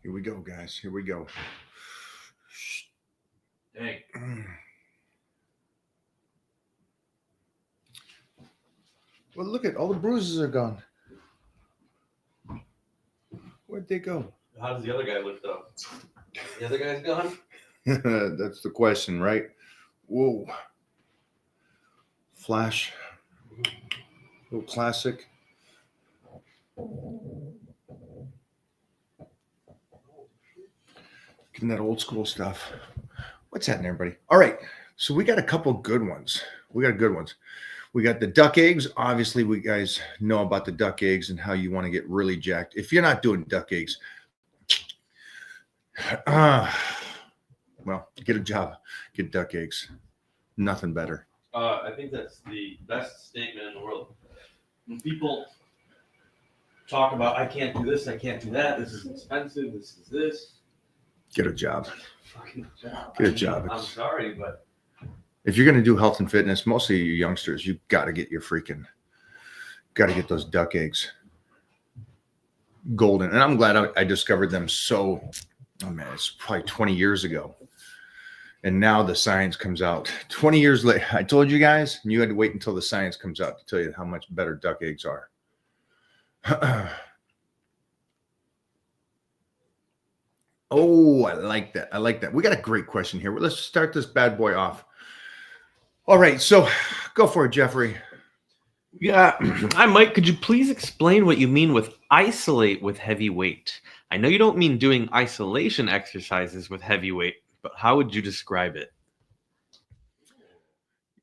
Here we go, guys. Here we go. Dang. Well, look at all the bruises are gone. Where'd they go? How does the other guy lift up? The other guy's gone? That's the question, right? Whoa. Flash. Little classic. Getting that old school stuff. What's happening, everybody? All right. So we got a couple good ones. We got the duck eggs. Obviously, we guys know about the duck eggs and how you want to get really jacked. If you're not doing duck eggs, well, get a job. Get duck eggs. Nothing better. I think that's the best statement in the world. When people talk about, I can't do this, I can't do that, this is expensive, this is this. Get a job. Fucking job. Get a job. I'm sorry, but if you're going to do health and fitness, mostly you youngsters, you got to get those duck eggs golden. And I'm glad I discovered them it's probably 20 years ago. And now the science comes out 20 years later. I told you guys, and you had to wait until the science comes out to tell you how much better duck eggs are. Oh, I like that. We got a great question here. Let's start this bad boy off. All right, so go for it, Jeffrey. Yeah. Hi, Mike. Could you please explain what you mean with isolate with heavy weight? I know you don't mean doing isolation exercises with heavy weight, but how would you describe it?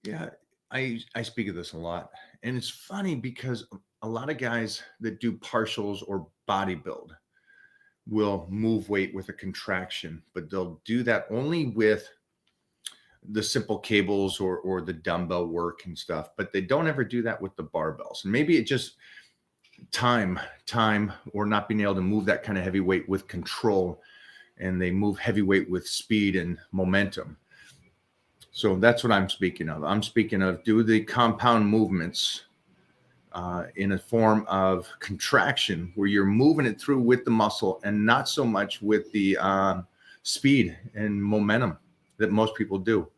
Yeah, I speak of this a lot. And it's funny because a lot of guys that do partials or bodybuild will move weight with a contraction, but they'll do that only with the simple cables or the dumbbell work and stuff, but they don't ever do that with the barbells. And maybe it just time or not being able to move that kind of heavy weight with control, and they move heavy weight with speed and momentum. So that's what I'm speaking of. I'm speaking of do the compound movements in a form of contraction where you're moving it through with the muscle and not so much with the speed and momentum that most people do.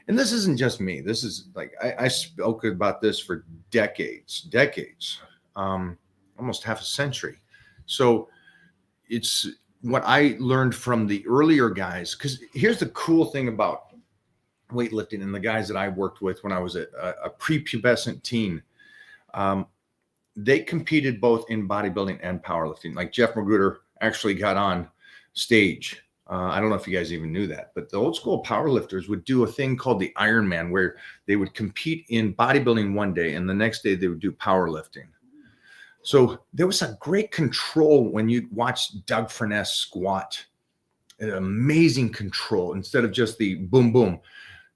And this isn't just me. This is like, I spoke about this for decades, almost half a century. So it's what I learned from the earlier guys, because here's the cool thing about weightlifting and the guys that I worked with when I was a prepubescent teen. They competed both in bodybuilding and powerlifting. Like Jeff Magruder actually got on stage. I don't know if you guys even knew that, but the old school powerlifters would do a thing called the Ironman, where they would compete in bodybuilding one day and the next day they would do powerlifting. So there was a great control when you watch Doug Furness squat. An amazing control instead of just the boom, boom,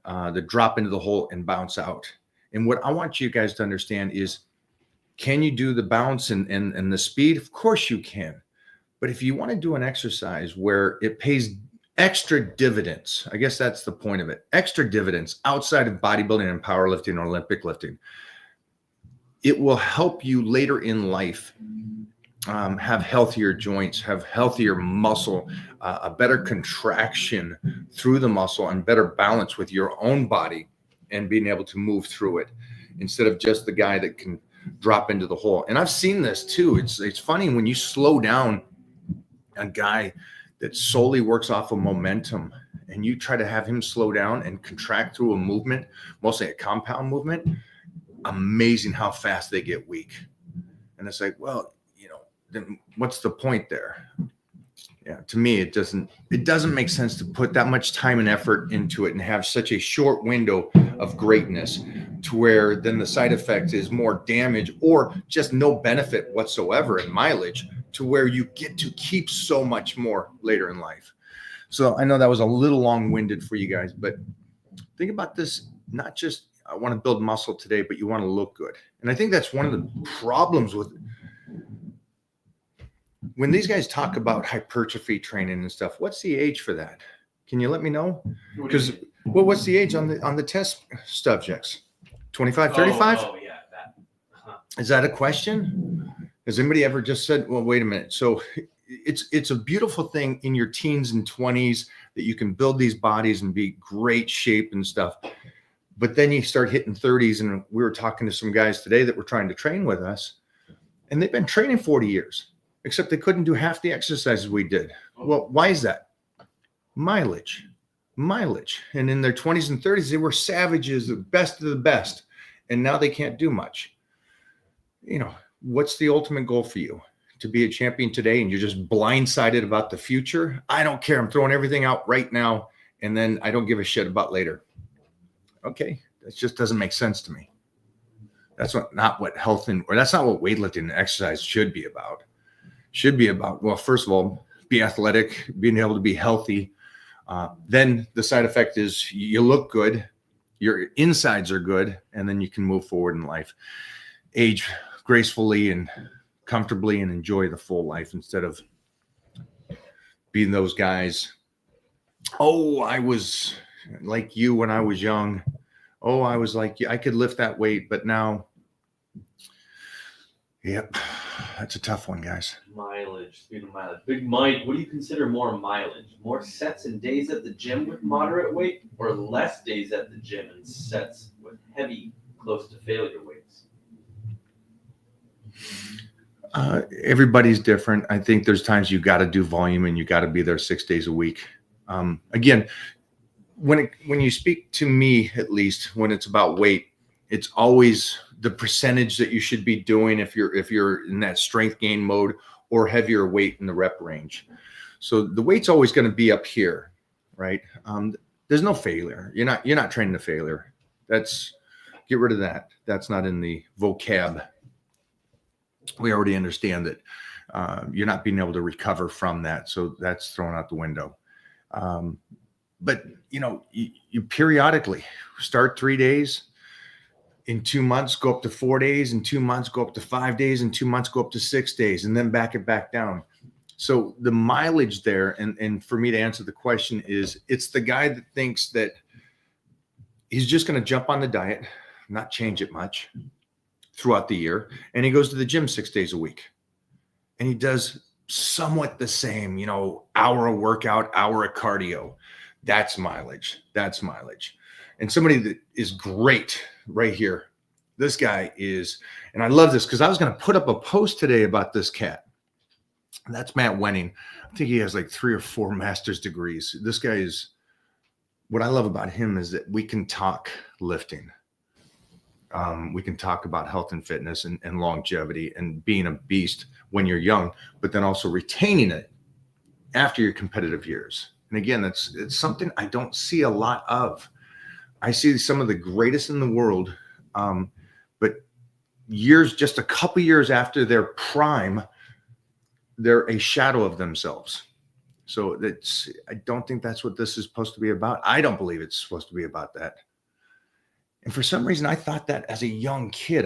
the drop into the hole and bounce out. And what I want you guys to understand is, can you do the bounce and the speed? Of course you can. But if you want to do an exercise where it pays extra dividends, I guess that's the point of it, extra dividends outside of bodybuilding and powerlifting or Olympic lifting, it will help you later in life have healthier joints, have healthier muscle, a better contraction through the muscle, and better balance with your own body and being able to move through it instead of just the guy that can drop into the hole. And I've seen this too. It's funny when you slow down a guy that solely works off of momentum and you try to have him slow down and contract through a movement, mostly a compound movement, amazing how fast they get weak. And it's like, well, then what's the point there? Yeah, to me, it doesn't make sense to put that much time and effort into it and have such a short window of greatness to where then the side effect is more damage or just no benefit whatsoever in mileage, to where you get to keep so much more later in life. So I know that was a little long-winded for you guys, but think about this, not just I want to build muscle today, but you want to look good. And I think that's one of the problems with when these guys talk about hypertrophy training and stuff. What's the age for that? Can you let me know? Because what's the age on the test subjects? 25, 35? Oh yeah, that. Is that a question? Has anybody ever just said, well, wait a minute. So it's a beautiful thing in your teens and 20s that you can build these bodies and be great shape and stuff. But then you start hitting 30s, and we were talking to some guys today that were trying to train with us, and they've been training 40 years, except they couldn't do half the exercises we did. Well, why is that? Mileage. And in their 20s and 30s, they were savages, the best of the best. And now they can't do much. You know, what's the ultimate goal for you? To be a champion today and you're just blindsided about the future? I don't care. I'm throwing everything out right now, and then I don't give a shit about later. Okay, that just doesn't make sense to me. That's not what health or that's not what weightlifting and exercise should be about. Should be about, well, first of all, be athletic, being able to be healthy. Then the side effect is you look good, your insides are good, and then you can move forward in life, age gracefully and comfortably, and enjoy the full life instead of being those guys. Oh, I was like you when I was young. Oh, I was like you. I could lift that weight, but now, yep, that's a tough one, guys. Mileage, speed of mileage. Big Mike, what do you consider more mileage? More sets and days at the gym with moderate weight, or less days at the gym and sets with heavy, close to failure weights? Everybody's different. I think there's times you got to do volume and you got to be there 6 days a week. Again, when you speak to me, at least when it's about weight, it's always the percentage that you should be doing if you're in that strength gain mode, or heavier weight in the rep range. So the weight's always going to be up here, right? There's no failure. You're not training to failure. Get rid of that. That's not in the vocab. We already understand that you're not being able to recover from that. So that's thrown out the window. But you periodically start 3 days. In 2 months, go up to 4 days. In 2 months, go up to 5 days. In 2 months, go up to 6 days, and then back it back down. So the mileage there, and for me to answer the question, is it's the guy that thinks that he's just going to jump on the diet, not change it much throughout the year, and he goes to the gym 6 days a week, and he does somewhat the same, hour of workout, hour of cardio. That's mileage. And somebody that is great right here, this guy is, and I love this because I was going to put up a post today about this cat. And that's Matt Wenning. I think he has like 3 or 4 master's degrees. This guy is, what I love about him is that we can talk lifting. We can talk about health and fitness and longevity and being a beast when you're young, but then also retaining it after your competitive years. And again, it's something I don't see a lot of. I see some of the greatest in the world, but just a couple years after their prime, they're a shadow of themselves. So I don't think that's what this is supposed to be about. I don't believe it's supposed to be about that. And for some reason, I thought that as a young kid.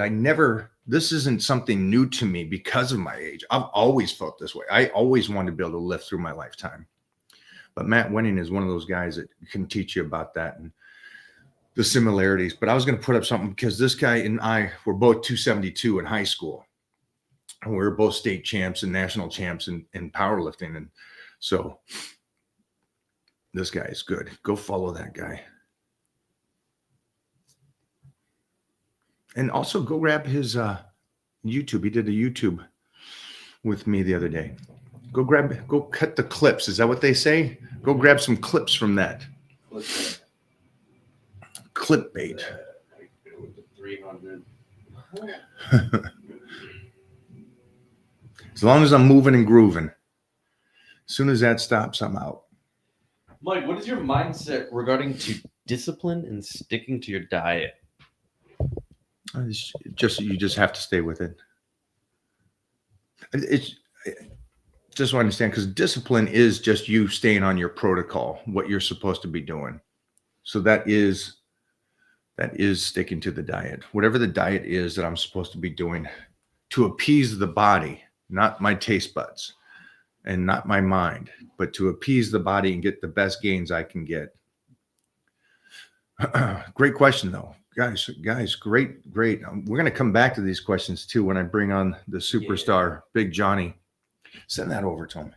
This isn't something new to me because of my age. I've always felt this way. I always wanted to be able to lift through my lifetime. But Matt Wenning is one of those guys that can teach you about that and the similarities. But I was going to put up something because this guy and I were both 272 in high school. And we were both state champs and national champs in powerlifting. And so this guy is good. Go follow that guy. And also go grab his YouTube. He did a YouTube with me the other day. Go cut the clips. Is that what they say? Go grab some clips from that. Clickbait. 300. As long as I'm moving and grooving. As soon as that stops, I'm out. Mike, what is your mindset Regarding to discipline and sticking to your diet. You just have to stay with it. It's just want to understand, because discipline is just you staying on your protocol, what you're supposed to be doing. So that is sticking to the diet. Whatever the diet is that I'm supposed to be doing to appease the body, not my taste buds and not my mind, but to appease the body and get the best gains I can get. Great question, though. Guys, great. We're going to come back to these questions, too, when I bring on the superstar, Big Johnny. Send that over to him.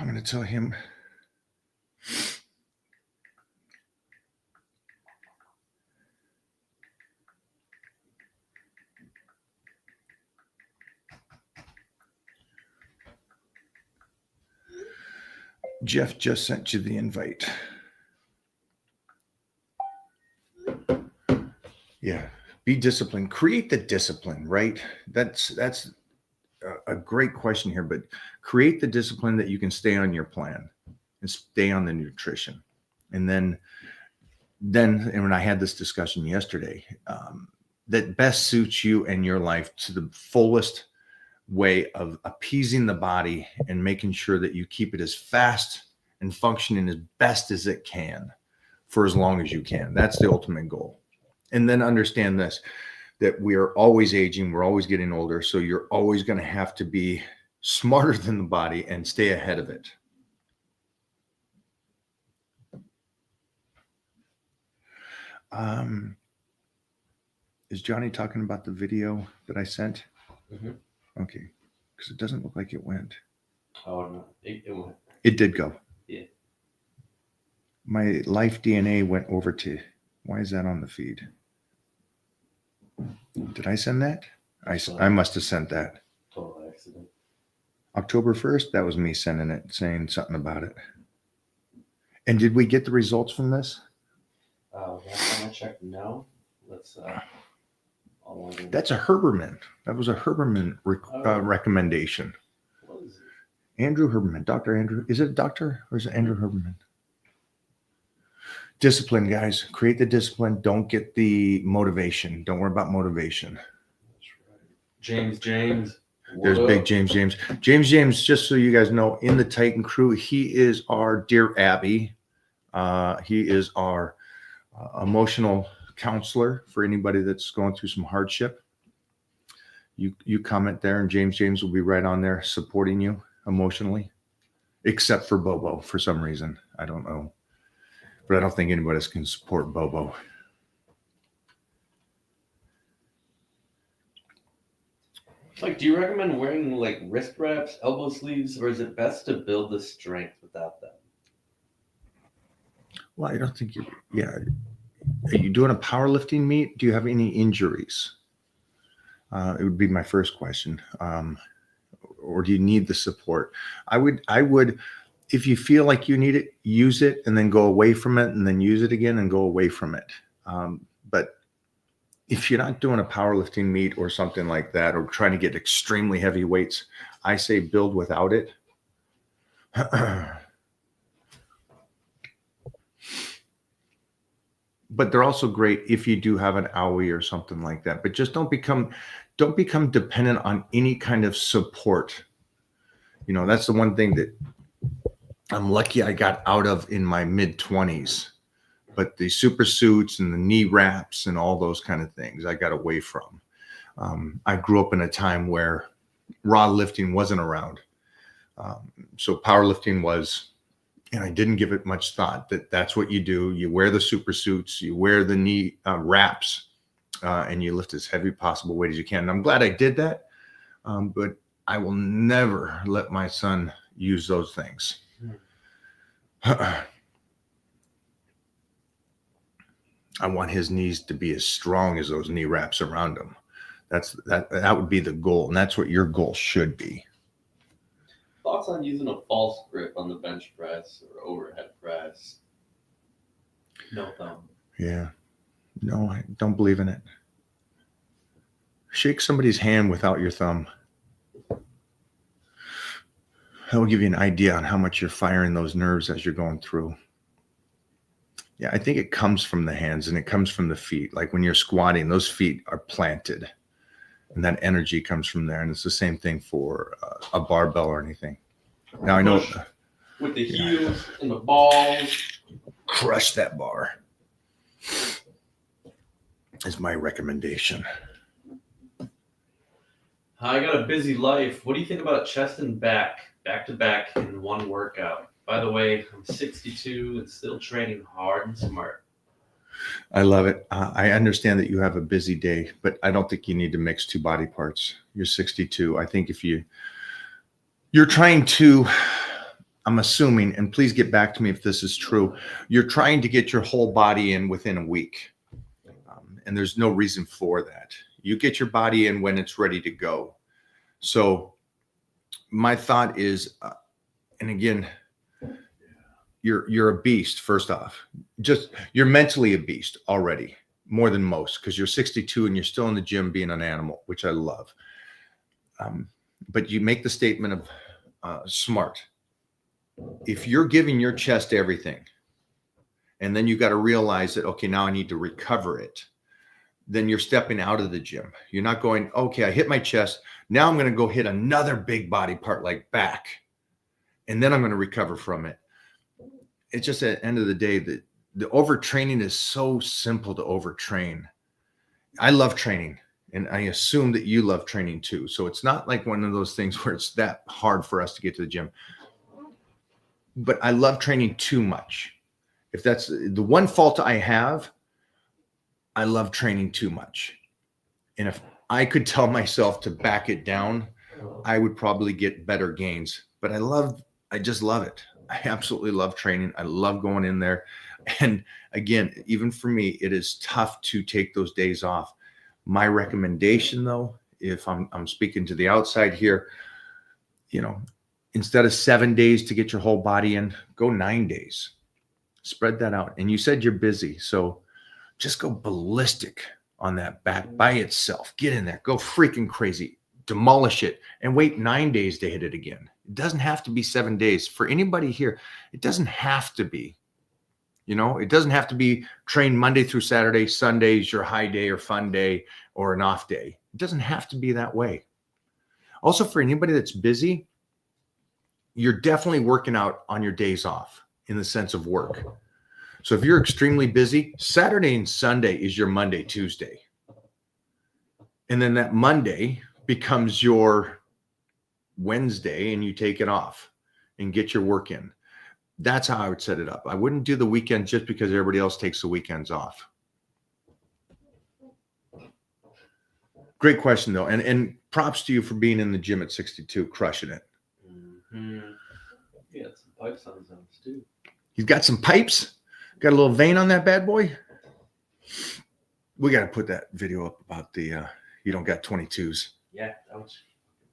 I'm going to tell him. Jeff just sent you the invite. Yeah, be disciplined. Create the discipline, right? That's a great question here, but create the discipline that you can stay on your plan and stay on the nutrition. And then and when I had this discussion yesterday, that best suits you and your life to the fullest way of appeasing the body and making sure that you keep it as fast and functioning as best as it can for as long as you can. That's the ultimate goal. And then understand this, that we are always aging, we're always getting older, so you're always going to have to be smarter than the body and stay ahead of it. Is Johnny talking about the video that I sent? Mm-hmm. Okay, because it doesn't look like it went. Oh no, it went. It did go. Yeah. My Life DNA went over to. Why is that on the feed? Did I send that? I must have sent that. Total accident. October 1st, that was me sending it, saying something about it. And did we get the results from this? Last time I checked, no. Let's. That's a Herberman. That was a Herberman recommendation. What is it? Andrew Herberman, Dr. Andrew. Is it a doctor or is it Andrew Herberman? Discipline, guys. Create the discipline. Don't get the motivation. Don't worry about motivation. That's right. James. There's big James. James, just so you guys know, in the Titan crew, he is our Dear Abby. He is our emotional counselor for anybody that's going through some hardship. You comment there, and James will be right on there supporting you emotionally, except for Bobo for some reason. I don't know. But I don't think anybody else can support Bobo. Like, do you recommend wearing like wrist wraps, elbow sleeves, or is it best to build the strength without them? Well, I don't think yeah. Are you doing a powerlifting meet? Do you have any injuries? It would be my first question. Or do you need the support? I would, if you feel like you need it, use it and then go away from it and then use it again and go away from it. But if you're not doing a powerlifting meet or something like that, or trying to get extremely heavy weights, I say build without it. But they're also great if you do have an owie or something like that. But just don't become dependent on any kind of support. You know, that's the one thing that I'm lucky I got out of in my mid-20s. But the super suits and the knee wraps and all those kind of things I got away from. I grew up in a time where raw lifting wasn't around. So powerlifting was, and I didn't give it much thought that's what you do. You wear the super suits, you wear the knee wraps, and you lift as heavy possible weight as you can. And I'm glad I did that, but I will never let my son use those things. I want his knees to be as strong as those knee wraps around him. That would be the goal, and that's what your goal should be. Thoughts on using a false grip on the bench press or overhead press? No thumb. Yeah. No, I don't believe in it. Shake somebody's hand without your thumb. That will give you an idea on how much you're firing those nerves as you're going through. Yeah, I think it comes from the hands and it comes from the feet. Like when you're squatting, those feet are planted and that energy comes from there. And it's the same thing for a barbell or anything. Now I know with the heels and the balls. Crush that bar is my recommendation. I got a busy life. What do you think about chest and back to back in one workout? By the way, I'm 62 and still training hard and smart. I love it. I understand that you have a busy day, but I don't think you need to mix two body parts. You're 62. I think if you're trying to, I'm assuming, and please get back to me if this is true, you're trying to get your whole body in within a week. And there's no reason for that. You get your body in when it's ready to go. So my thought is, and again, you're a beast. First off, just you're mentally a beast already, more than most, because you're 62 and you're still in the gym being an animal, which I love. But you make the statement of smart. If you're giving your chest everything, and then you got to realize that, okay, now I need to recover it, then you're stepping out of the gym. You're not going, okay, I hit my chest. Now I'm going to go hit another big body part like back, and then I'm going to recover from it. It's just at the end of the day that the overtraining is so simple to overtrain. I love training, and I assume that you love training too. So it's not like one of those things where it's that hard for us to get to the gym. But I love training too much. If that's the one fault I have, I love training too much. And if I could tell myself to back it down, I would probably get better gains. But I just love it. I absolutely love training. I love going in there. And again, even for me, it is tough to take those days off. My recommendation, though, if I'm speaking to the outside here, instead of 7 days to get your whole body in, go 9 days. Spread that out. And you said you're busy, so just go ballistic on that back by itself. Get in there, go freaking crazy, demolish it, and wait 9 days to hit it again. It doesn't have to be 7 days. For anybody here, it doesn't have to be. It doesn't have to be train Monday through Saturday, Sunday's your high day or fun day or an off day. It doesn't have to be that way. Also, for anybody that's busy, you're definitely working out on your days off in the sense of work. So if you're extremely busy, Saturday and Sunday is your Monday, Tuesday. And then that Monday becomes your Wednesday and you take it off and get your work in. That's how I would set it up. I wouldn't do the weekend just because everybody else takes the weekends off. Great question, though. And props to you for being in the gym at 62, crushing it. Mm-hmm. Yeah, some pipes on his arms, too. He's got some pipes? Got a little vein on that bad boy? We got to put that video up about the you don't got 22s. Yeah, that was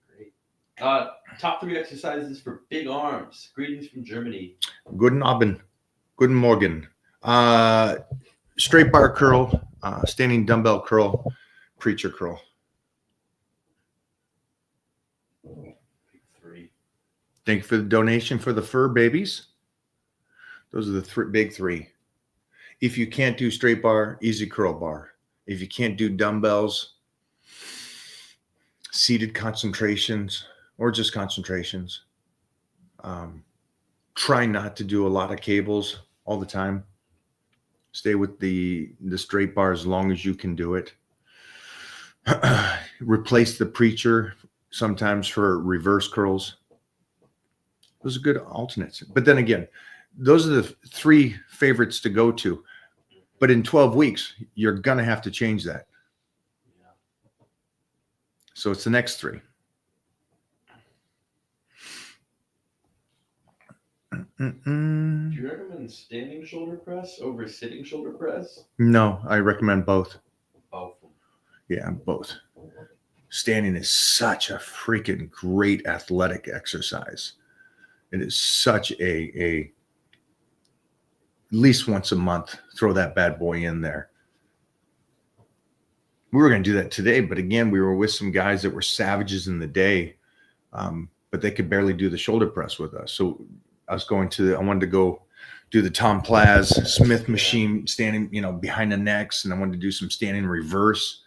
great. Top 3 exercises for big arms. Greetings from Germany. Guten Abend. Guten Morgen. Straight bar curl, standing dumbbell curl, preacher curl. Big 3. Thank you for the donation for the fur babies. Those are the big 3. If you can't do straight bar, easy curl bar. If you can't do dumbbells, seated concentrations or just concentrations. Try not to do a lot of cables all the time. Stay with the straight bar as long as you can do it. Replace the preacher sometimes for reverse curls. Those are good alternates. But then again, those are the 3 favorites to go to. But in 12 weeks, you're going to have to change that. Yeah. So it's the next 3. Do you recommend standing shoulder press over sitting shoulder press? No, I recommend both. Both. Yeah, both. Standing is such a freaking great athletic exercise. It is such a at least once a month, throw that bad boy in there. We were going to do that today, but again, we were with some guys that were savages in the day, but they could barely do the shoulder press with us. So I wanted to go do the Tom Plaz Smith machine standing, behind the necks, and I wanted to do some standing reverse.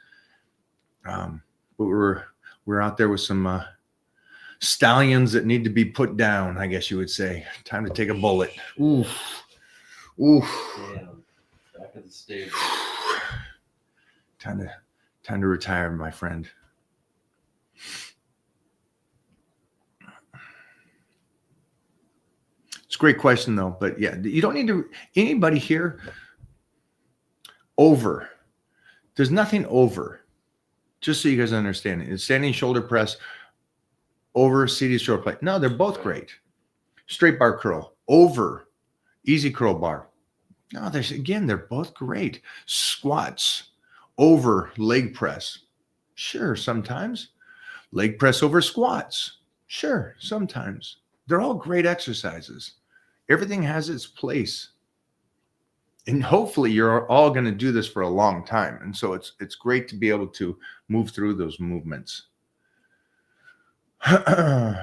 But we're out there with some stallions that need to be put down, I guess you would say. Time to take a bullet. Oof. Damn. Back at the stage. Time to retire, my friend. It's a great question though, but yeah, you don't need to, anybody here over, there's nothing over, just so you guys understand it. It's standing shoulder press, over seated shoulder plate. No, they're both great. Straight bar curl, over, easy curl bar. No, they're both great. Squats, over leg press. Sure, sometimes. Leg press over squats. Sure, sometimes. They're all great exercises. Everything has its place. And hopefully you're all going to do this for a long time. And so it's great to be able to move through those movements. Like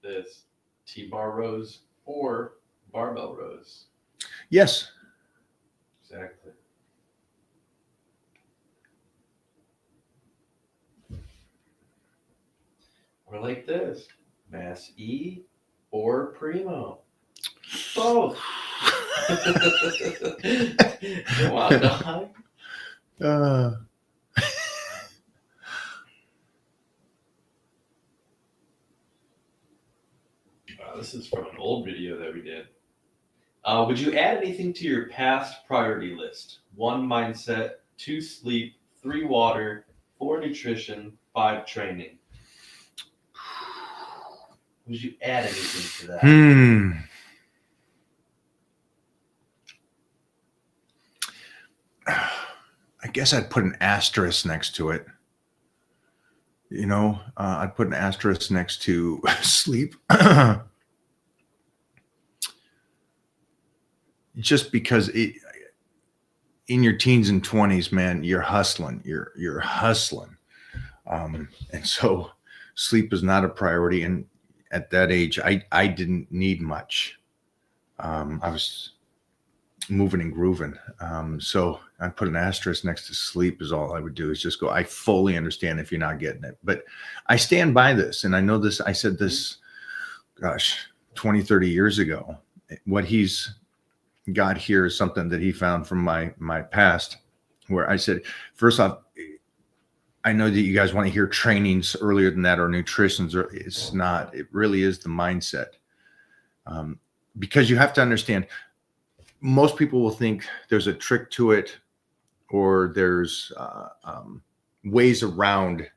this, T-bar rows or barbell rows. Yes. Exactly. Or like this, Mass E or Primo. Both. Come on, dog. Wow, this is from an old video that we did. Would you add anything to your past priority list? 1, mindset. 2, sleep. 3, water. 4, nutrition. 5, training. Would you add anything to that? I guess I'd put an asterisk next to it. You know, I'd put an asterisk next to sleep. Just because in your teens and 20s, man, you're hustling. You're hustling. And so sleep is not a priority. And at that age, I didn't need much. I was moving and grooving. So I put an asterisk next to sleep is all I would do is just go, I fully understand if you're not getting it. But I stand by this. And I know this, I said this, 20, 30 years ago. What he's got here is something that he found from my past, where I said, first off, I know that you guys want to hear trainings earlier than that or nutrition's. It's not. It really is the mindset. Because you have to understand, most people will think there's a trick to it or there's ways around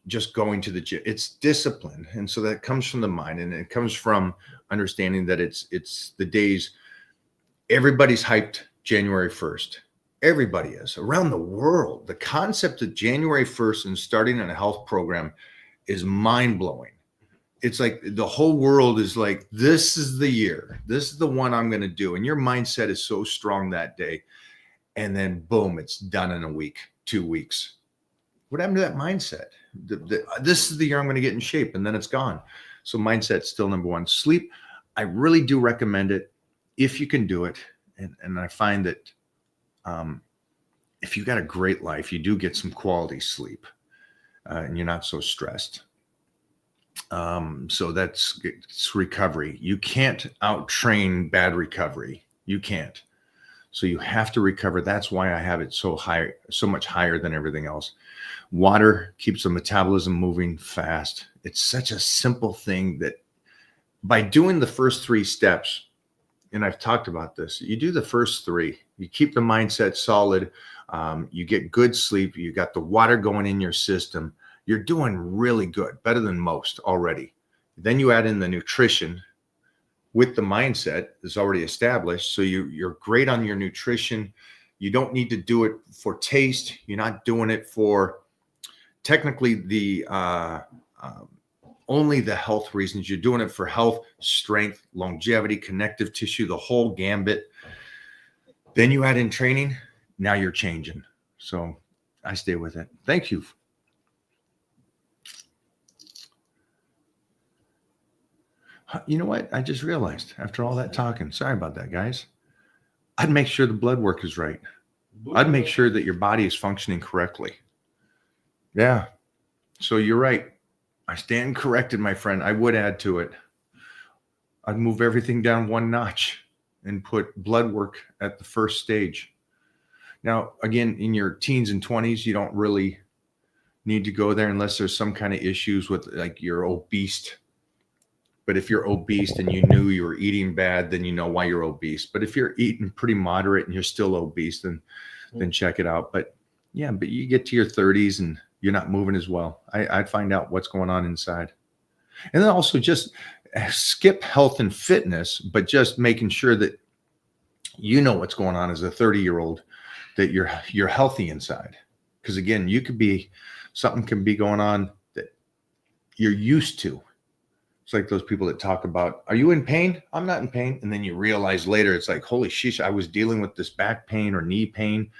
just going to the gym. It's discipline. And so that comes from the mind, and it comes from understanding that it's the days. Everybody's hyped January 1st. Everybody is around the world. The concept of January 1st and starting on a health program is mind blowing. It's like the whole world is like, this is the year. This is the one I'm going to do. And your mindset is so strong that day. And then boom, it's done in a week, 2 weeks. What happened to that mindset? This is the year I'm going to get in shape, and then it's gone. So mindset's still number one. Sleep, I really do recommend it if you can do it. And I find that if you got a great life, you do get some quality sleep and you're not so stressed. So it's recovery. You can't out-train bad recovery. You can't. So you have to recover. That's why I have it so high, so much higher than everything else. Water keeps the metabolism moving fast. It's such a simple thing that by doing the first 3 steps, and I've talked about this, you do the first 3, you keep the mindset solid, you get good sleep, you got the water going in your system, you're doing really good, better than most already. Then you add in the nutrition with the mindset that's already established. So you're great on your nutrition. You don't need to do it for taste. You're not doing it for technically the only the health reasons. You're doing it for health, strength, longevity, connective tissue, the whole gambit. Then you add in training. Now you're changing. So I stay with it. Thank you. You know what? I just realized after all that talking, sorry about that, guys. I'd make sure the blood work is right. I'd make sure that your body is functioning correctly. Yeah. So you're right. I stand corrected, my friend. I would add to it. I'd move everything down 1 notch and put blood work at the first stage. Now, again, in your teens and 20s, you don't really need to go there unless there's some kind of issues with like your obese But if you're obese and you knew you were eating bad, then you know why you're obese. But if you're eating pretty moderate and you're still obese, then check it out. But yeah, but you get to your 30s and you're not moving as well. I'd find out what's going on inside. And then also just skip health and fitness, but just making sure that you know what's going on as a 30-year-old, that you're healthy inside. Because again, something can be going on that you're used to. It's like those people that talk about, are you in pain? I'm not in pain. And then you realize later, it's like, holy sheesh, I was dealing with this back pain or knee pain.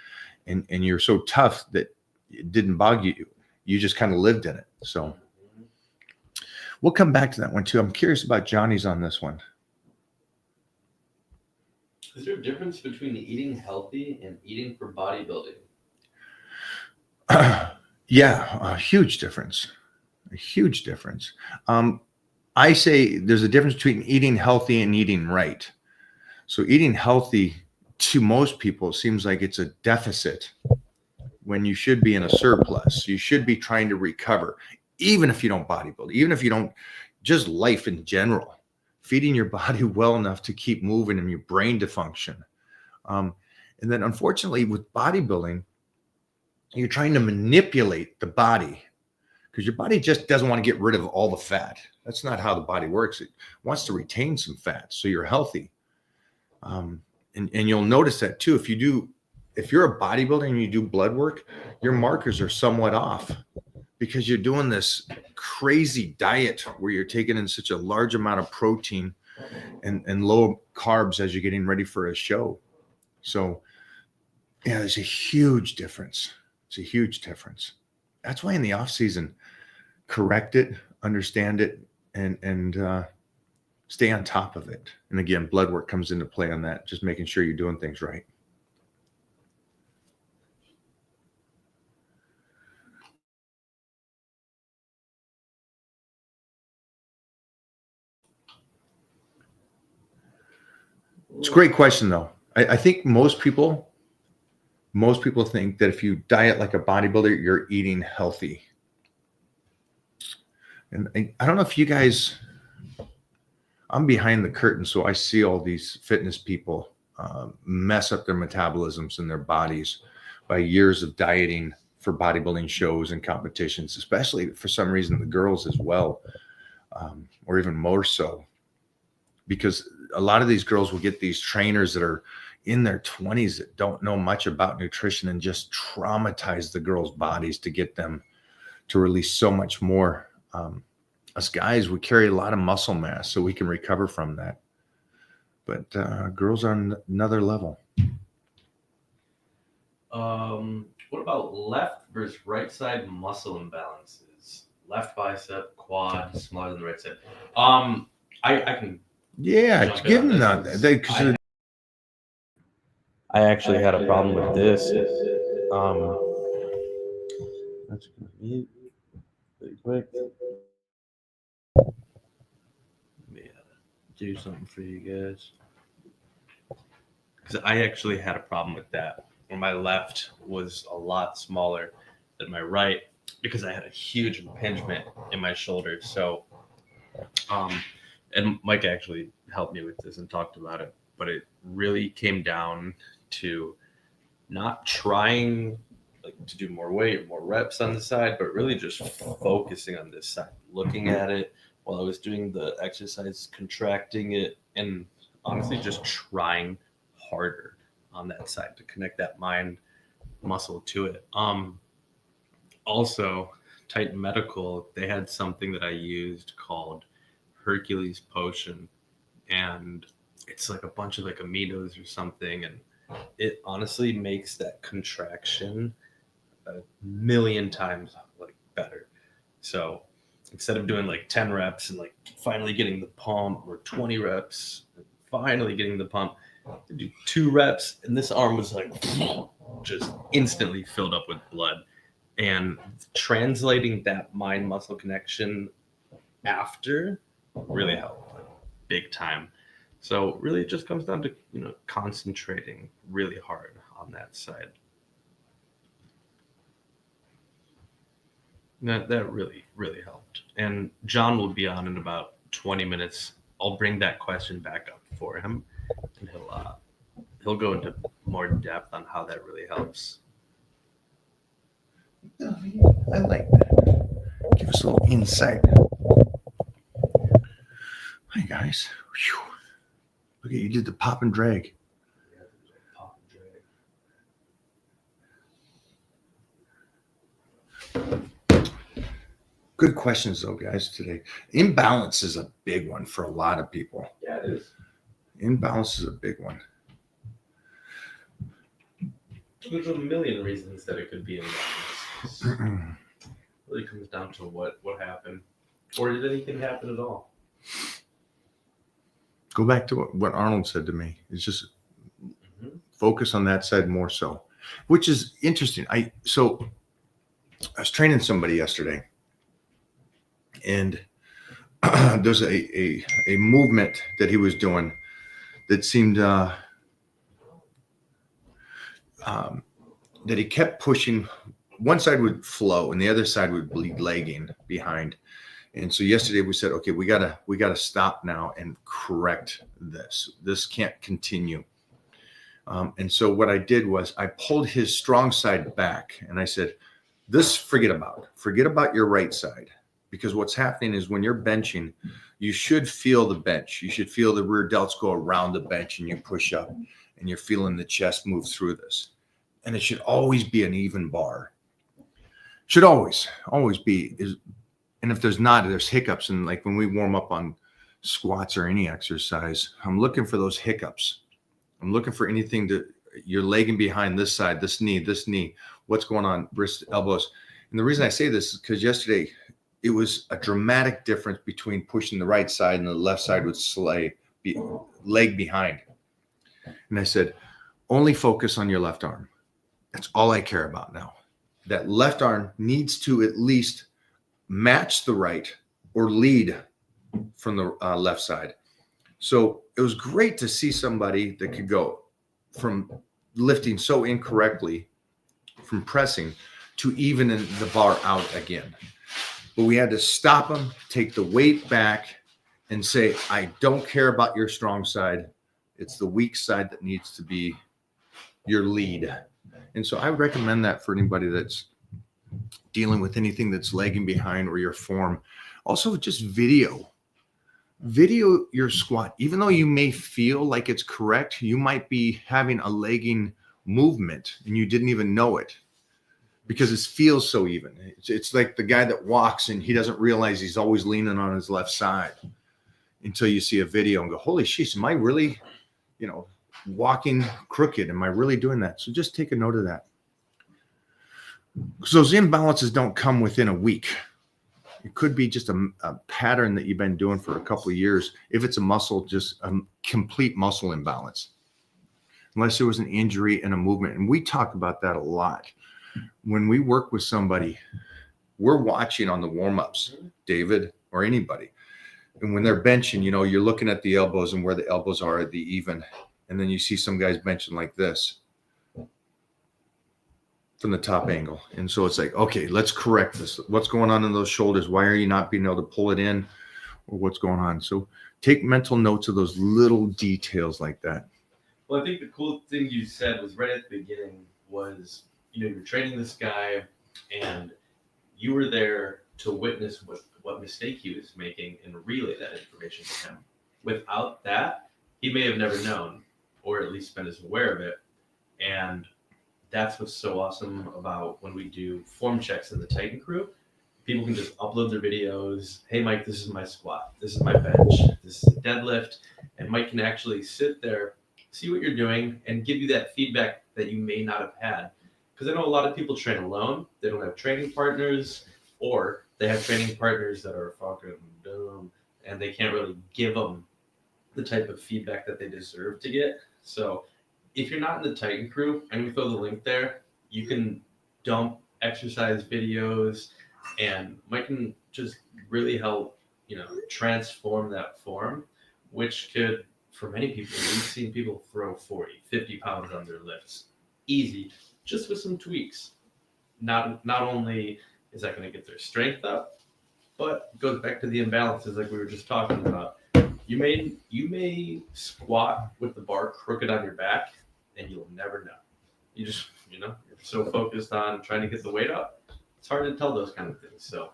And you're so tough that it didn't bug you. You just kind of lived in it. So we'll come back to that one too. I'm curious about Johnny's on this one. Is there a difference between eating healthy and eating for bodybuilding? Yeah, a huge difference. A huge difference. I say there's a difference between eating healthy and eating right. So eating healthy to most people seems like it's a deficit when you should be in a surplus. You should be trying to recover, even if you don't bodybuild, even if you don't, just life in general, feeding your body well enough to keep moving and your brain to function. And then unfortunately with bodybuilding, you're trying to manipulate the body because your body just doesn't want to get rid of all the fat. That's not how the body works. It wants to retain some fat so you're healthy. And you'll notice that too. If you're a bodybuilder and you do blood work, your markers are somewhat off because you're doing this crazy diet where you're taking in such a large amount of protein and low carbs as you're getting ready for a show. So yeah, there's a huge difference. It's a huge difference. That's why in the off season, correct it, understand it, and stay on top of it. And again, blood work comes into play on that, just making sure you're doing things right. It's a great question, though. I think most people think that if you diet like a bodybuilder, you're eating healthy. And I don't know if you guys, I'm behind the curtain, so I see all these fitness people mess up their metabolisms and their bodies by years of dieting for bodybuilding shows and competitions, especially for some reason the girls as well, or even more so, because a lot of these girls will get these trainers that are in their 20s that don't know much about nutrition and just traumatize the girls' bodies to get them to release so much more. Us guys, we carry a lot of muscle mass, so we can recover from that. But girls are on another level. What about left versus right side muscle imbalances? Left bicep, quad, smaller than the right side. I can. Yeah, give them that. I actually had a problem with this. That's gonna be pretty quick. Yeah, do something for you guys. Because I actually had a problem with that. Where my left was a lot smaller than my right because I had a huge impingement in my shoulder. So, and Mike actually helped me with this and talked about it, but it really came down to not trying to do more weight, more reps on the side, but really just focusing on this side, looking at it while I was doing the exercise, contracting it, and honestly just trying harder on that side to connect that mind muscle to it. Also, Titan Medical, they had something that I used called Hercules Potion, and it's like a bunch of like aminos or something, and it honestly makes that contraction a million times like better. So instead of doing like 10 reps and like finally getting the pump, or 20 reps and finally getting the pump, I do 2 reps and this arm was like just instantly filled up with blood. And translating that mind muscle connection after really helped, like, big time. So really it just comes down to, concentrating really hard on that side. That really, really helped. And John will be on in about 20 minutes, I'll bring that question back up for him, and he'll go into more depth on how that really helps. I like that. Give us a little insight. Hi guys. Whew. Look at you did the pop and drag. Pop and drag. Good questions though, guys, today. Imbalance is a big one for a lot of people. Yeah, it is. Imbalance is a big one. There's a million reasons that it could be imbalance. It really comes down to what happened, or did anything happen at all? Go back to what Arnold said to me. It's just focus on that side more so, which is interesting. I was training somebody yesterday, and there's a movement that he was doing that seemed that he kept pushing. One side would flow and the other side would bleed lagging behind. And so yesterday we said, okay, we gotta stop now and correct this. This can't continue. And so what I did was I pulled his strong side back and I said, forget about your right side. Because what's happening is when you're benching, you should feel the bench. You should feel the rear delts go around the bench and you push up and you're feeling the chest move through this. And it should always be an even bar. Should always be. And if there's not, there's hiccups. And like when we warm up on squats or any exercise, I'm looking for those hiccups. I'm looking for anything you're lagging behind this side, this knee, what's going on, wrist, elbows. And the reason I say this is because yesterday it was a dramatic difference between pushing the right side and the left side would leg behind. And I said, only focus on your left arm. That's all I care about now. That left arm needs to at least match the right or lead from the left side. So it was great to see somebody that could go from lifting so incorrectly, from pressing, to evening the bar out again. But we had to stop him, take the weight back, and say, I don't care about your strong side. It's the weak side that needs to be your lead. And so I would recommend that for anybody that's dealing with anything that's lagging behind or your form. Also, just video your squat. Even though you may feel like it's correct, you might be having a lagging movement and you didn't even know it because it feels so even. It's like the guy that walks and he doesn't realize he's always leaning on his left side until you see a video and go, holy shit, am I really, walking crooked? Am I really doing that? So just take a note of that. So those imbalances don't come within a week. It could be just a pattern that you've been doing for a couple of years. If it's a muscle, just a complete muscle imbalance, unless there was an injury and a movement. And we talk about that a lot. When we work with somebody, we're watching on the warm-ups, David or anybody. And when they're benching, you're looking at the elbows and where the elbows are at the even. And then you see some guys benching like this from the top angle. And so it's like, okay, let's correct this. What's going on in those shoulders? Why are you not being able to pull it in, or what's going on? So take mental notes of those little details like that. Well, I think the cool thing you said was right at the beginning was, you're training this guy and you were there to witness what mistake he was making and relay that information to him. Without that, he may have never known, or at least been as aware of it. And that's what's so awesome about when we do form checks in the Titan crew. People can just upload their videos. Hey, Mike, this is my squat. This is my bench. This is a deadlift. And Mike can actually sit there, see what you're doing, and give you that feedback that you may not have had. Because I know a lot of people train alone. They don't have training partners, or they have training partners that are fucking dumb, and they can't really give them the type of feedback that they deserve to get. So if you're not in the Titan crew, I'm going to throw the link there. You can dump exercise videos, and Mike can just really help, transform that form, which could, for many people, we've seen people throw 40, 50 pounds on their lifts. Easy, just with some tweaks. Not only is that going to get their strength up, But it goes back to the imbalances like we were just talking about. You may squat with the bar crooked on your back, and you'll never know. You just, you're so focused on trying to get the weight up. It's hard to tell those kind of things. So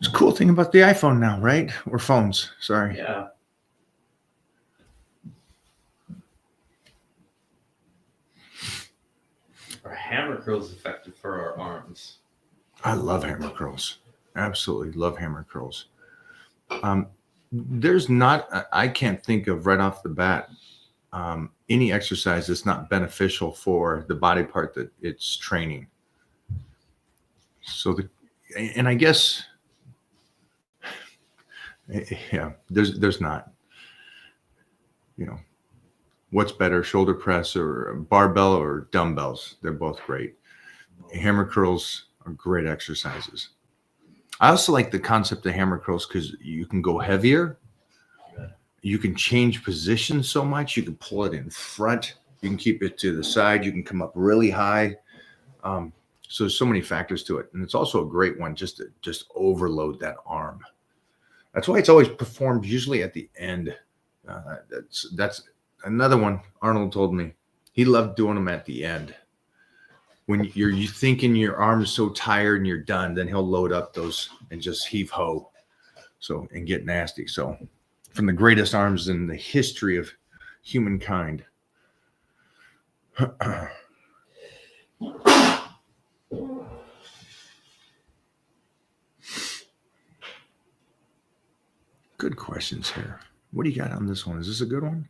It's a cool thing about the iPhone now, right? Or phones. Sorry. yeah. Are hammer curls effective for our arms? I love hammer curls. Absolutely love hammer curls. There's not, I can't think of right off the bat any exercise that's not beneficial for the body part that it's training. So and I guess, yeah, there's not, what's better, shoulder press or barbell or dumbbells? They're both great. Hammer curls are great exercises. I also like the concept of hammer curls because you can go heavier. You can change position so much. You can pull it in front. You can keep it to the side. You can come up really high. So there's so many factors to it. And it's also a great one just to overload that arm. That's why it's always performed usually at the end. That's another one Arnold told me. He loved doing them at the end. When you're thinking your arm is so tired and you're done, then he'll load up those and just heave ho. So, and get nasty. So from the greatest arms in the history of humankind. Good questions here. What do you got on this one? Is this a good one?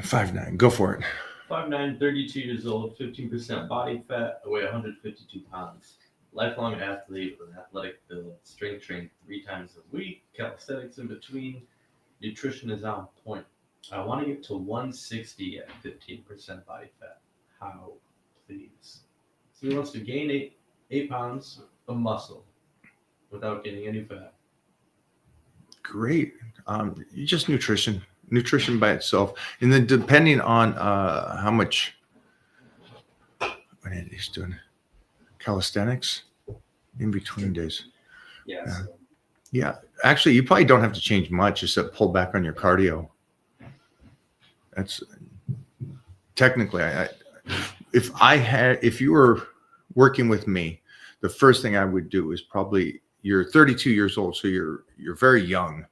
5'9". Go for it. 5'9", 32 years old, 15% body fat, I weigh 152 pounds. Lifelong athlete with an athletic build, strength trained 3 times a week, calisthenics in between, nutrition is on point. I want to get to 160 at 15% body fat. How, please? So he wants to gain 8 pounds of muscle without getting any fat. Great. Just nutrition by itself. And then depending on how much, what he's doing, calisthenics in between days. Yeah. Yeah. Actually, you probably don't have to change much except pull back on your cardio. That's technically, if you were working with me, the first thing I would do is probably, you're 32 years old, so you're very young.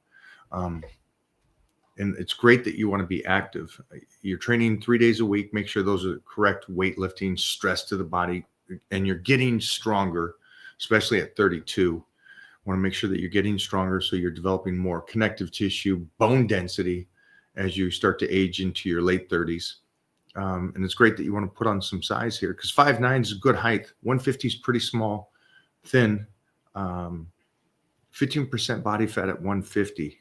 And it's great that you want to be active. You're training 3 days a week. Make sure those are correct weightlifting, stress to the body, and you're getting stronger, especially at 32. Want to make sure that you're getting stronger so you're developing more connective tissue, bone density as you start to age into your late 30s. And it's great that you want to put on some size here because 5'9" is a good height. 150 is pretty small, thin. 15% body fat at 150.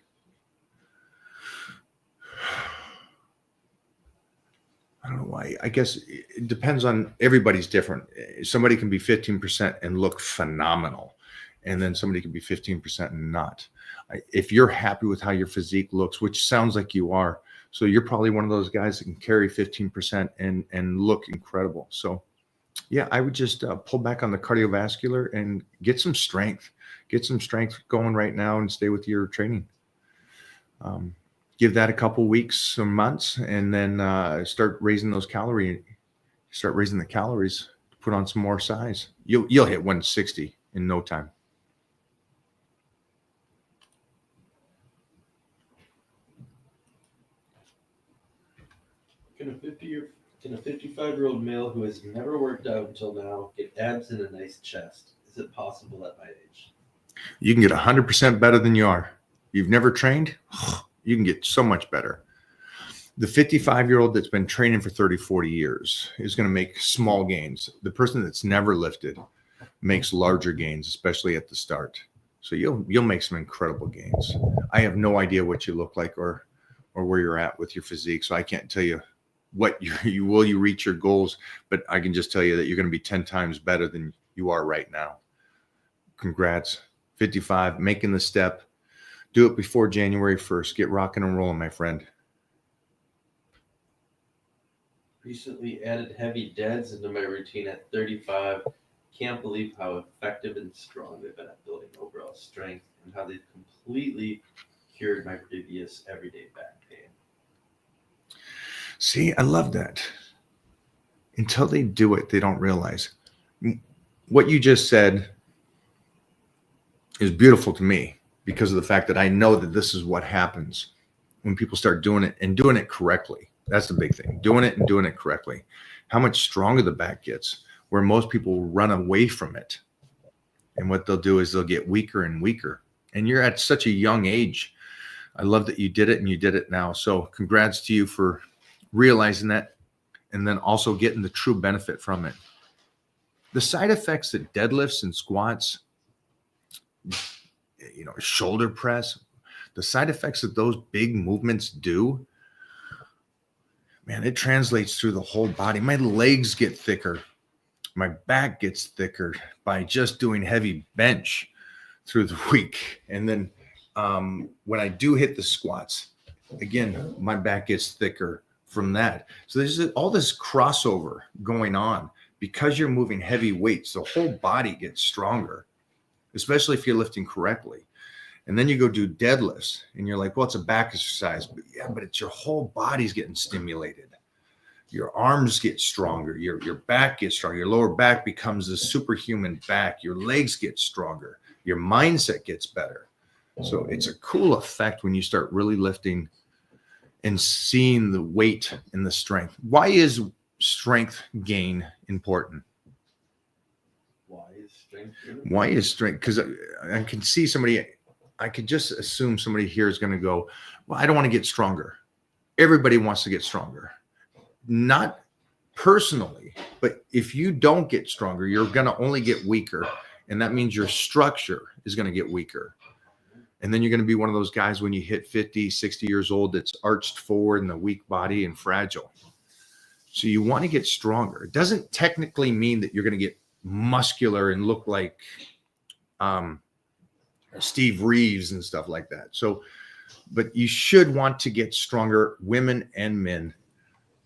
I don't know why. I guess it depends on, everybody's different. Somebody can be 15% and look phenomenal. And then somebody can be 15% and not. If you're happy with how your physique looks, which sounds like you are, so you're probably one of those guys that can carry 15% and look incredible. So yeah, I would just pull back on the cardiovascular and get some strength. Get some strength going right now and stay with your training. Give that a couple weeks or months, and then start raising the calories. Put on some more size. You'll hit 160 in no time. Can a 55-year-old male who has never worked out until now get abs and a nice chest? Is it possible at my age? You can get 100% better than you are. You've never trained? You can get so much better. The 55-year-old that's been training for 30, 40 years is going to make small gains. The person that's never lifted makes larger gains, especially at the start. So you'll make some incredible gains. I have no idea what you look like or where you're at with your physique, so I can't tell you what you reach your goals, but I can just tell you that you're going to be 10 times better than you are right now. Congrats. 55, making the step. Do it before January 1st. Get rocking and rolling, my friend. Recently added heavy deads into my routine at 35. can't believe how effective and strong they've been at building overall strength and how they've completely cured my previous everyday back pain. See, I love that. Until they do it, they don't realize. What you just said is beautiful to me because of the fact that I know that this is what happens when people start doing it and doing it correctly. That's the big thing. Doing it and doing it correctly. How much stronger the back gets, where most people run away from it. And what they'll do is they'll get weaker and weaker. And you're at such a young age. I love that you did it and you did it now. So congrats to you for realizing that and then also getting the true benefit from it. The side effects that deadlifts and squats, shoulder press, the side effects that those big movements do, man, it translates through the whole body. My legs get thicker. My back gets thicker by just doing heavy bench through the week. And then when I do hit the squats, again, my back gets thicker from that. So there's all this crossover going on because you're moving heavy weights. The whole body gets stronger, especially if you're lifting correctly. And then you go do deadlifts and you're like, well, it's a back exercise. But yeah, but it's your whole body's getting stimulated. Your arms get stronger. Your back gets stronger. Your lower back becomes a superhuman back. Your legs get stronger. Your mindset gets better. So it's a cool effect when you start really lifting and seeing the weight and the strength. Why is strength gain important? Why is strength? Because I can see somebody, I could just assume somebody here is going to go, well, I don't want to get stronger. Everybody wants to get stronger. Not personally, but if you don't get stronger, you're going to only get weaker. And that means your structure is going to get weaker. And then you're going to be one of those guys when you hit 50, 60 years old that's arched forward in the weak body and fragile. So you want to get stronger. It doesn't technically mean that you're going to get muscular and look like Steve Reeves and stuff like that. So, but you should want to get stronger, women and men.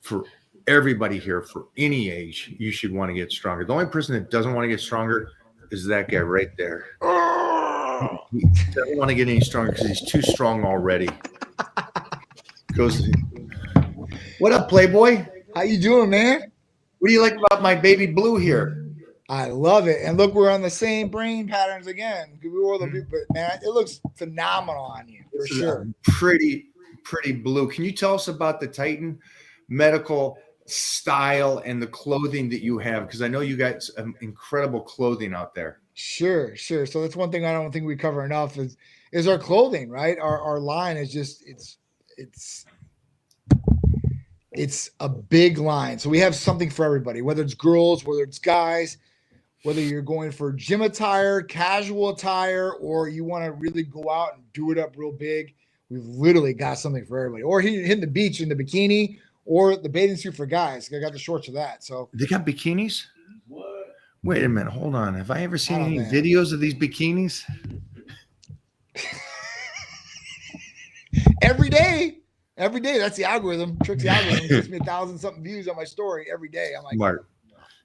For everybody here, for any age, you should want to get stronger. The only person that doesn't want to get stronger is that guy right there. He doesn't want to get any stronger because he's too strong already. Goes, what up, Playboy? How you doing, man? What do you like about my baby blue here? I love it. And look, we're on the same brain patterns again. We wore the, but man, it looks phenomenal on you for sure. Pretty blue. Can you tell us about the Titan medical style and the clothing that you have? Because I know you got some incredible clothing out there. Sure. So that's one thing I don't think we cover enough is our clothing, right? Our line is just it's a big line. So we have something for everybody, whether it's girls, whether it's guys, whether you're going for gym attire, casual attire, or you want to really go out and do it up real big. We've literally got something for everybody. Or hitting the beach in the bikini, or the bathing suit for guys. I got the shorts for that. So they got bikinis? What? Wait a minute, hold on. Have I ever seen any videos of these bikinis? Every day. That's the algorithm. Tricks the algorithm. Gives me 1,000-something views on my story every day. I'm like,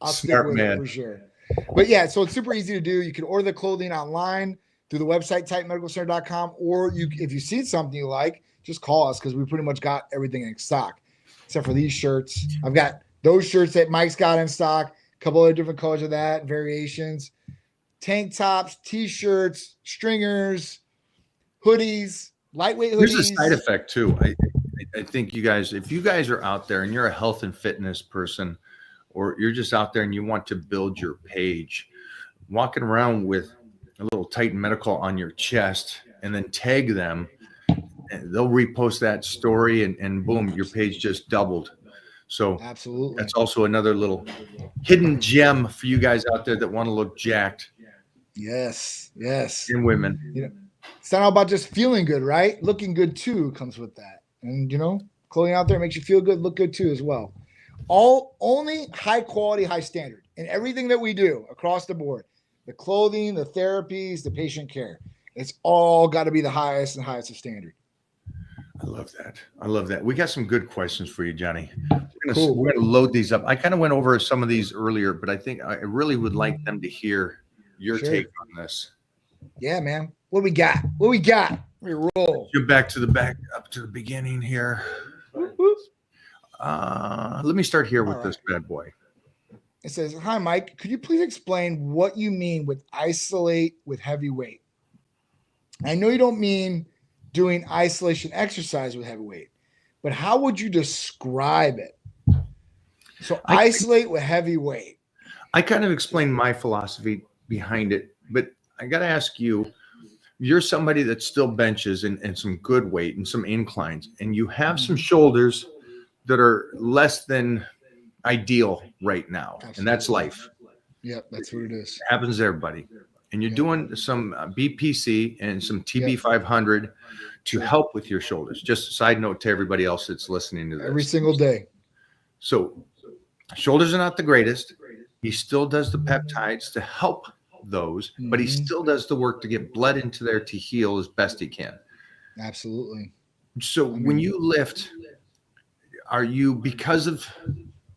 I'll stick with it for sure. But yeah, so it's super easy to do. You can order the clothing online through the website, titanmedicalcenter.com, or if you see something you like, just call us because we pretty much got everything in stock, except for these shirts. I've got those shirts that Mike's got in stock, a couple other different colors of that, variations, tank tops, T-shirts, stringers, hoodies, lightweight hoodies. Here's a side effect too. I think you guys, if you guys are out there and you're a health and fitness person, or you're just out there and you want to build your page, walking around with a little Titan Medical on your chest and then tag them, and they'll repost that story and boom, your page just doubled. So absolutely, that's also another little hidden gem for you guys out there that want to look jacked. Yes. And women. It's not all about just feeling good, right? Looking good too comes with that. And clothing out there makes you feel good, look good too as well. Only high quality, high standard in everything that we do across the board. The clothing, the therapies, the patient care. It's all got to be the highest and highest of standard. I love that. I love that. We got some good questions for you, Johnny. Cool. We're gonna load these up. I kind of went over some of these earlier, but I think I really would like them to hear your take on this. Yeah, man. What we got? What we got? We roll. Get back up to the beginning here. Let me start here with this bad boy. It says, "Hi, Mike. Could you please explain what you mean with isolate with heavy weight? I know you don't mean doing isolation exercise with heavy weight, but how would you describe it? So isolate with heavy weight." I kind of explained my philosophy behind it, but I got to ask you, you're somebody that still benches and some good weight and some inclines, and you have some shoulders that are less than ideal right now. Absolutely. And that's life. Yep, that's what it is. It happens to everybody. And you're doing some BPC and some TB500 to help with your shoulders. Just a side note to everybody else that's listening to this. Every single day. So shoulders are not the greatest. He still does the peptides to help those, but he still does the work to get blood into there to heal as best he can. Absolutely. So when you lift, are you, because of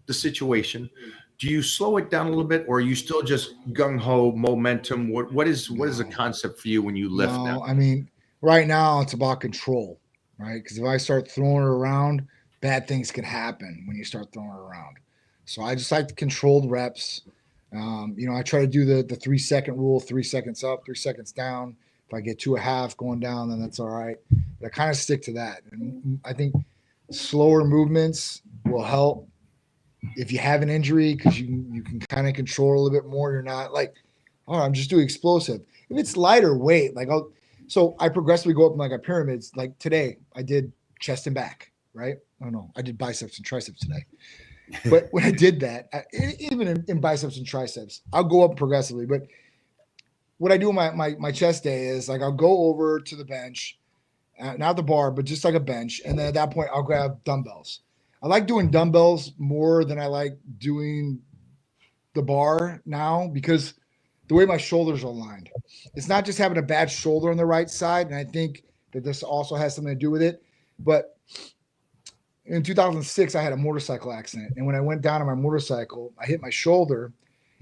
the situation, do you slow it down a little bit, or are you still just gung-ho momentum? What is the concept for you when you lift now? I mean, right now it's about control, right? Because if I start throwing it around, bad things can happen when you start throwing it around. So I just like to control the reps. I try to do the 3-second rule, 3 seconds up, 3 seconds down. If I get 2.5 going down, then that's all right. But I kind of stick to that. And I think slower movements will help if you have an injury, because you can kind of control a little bit more. You're not like, oh, I'm just doing explosive. If it's lighter weight, so I progressively go up in like a pyramids. Like today, I did chest and back, right? I did biceps and triceps today. But when I did that, even in biceps and triceps, I'll go up progressively. But what I do on my chest day is like I'll go over to the bench, not the bar, but just like a bench. And then at that point, I'll grab dumbbells. I like doing dumbbells more than I like doing the bar now, because the way my shoulders are aligned. It's not just having a bad shoulder on the right side, and I think that this also has something to do with it. But in 2006, I had a motorcycle accident, and when I went down on my motorcycle, I hit my shoulder,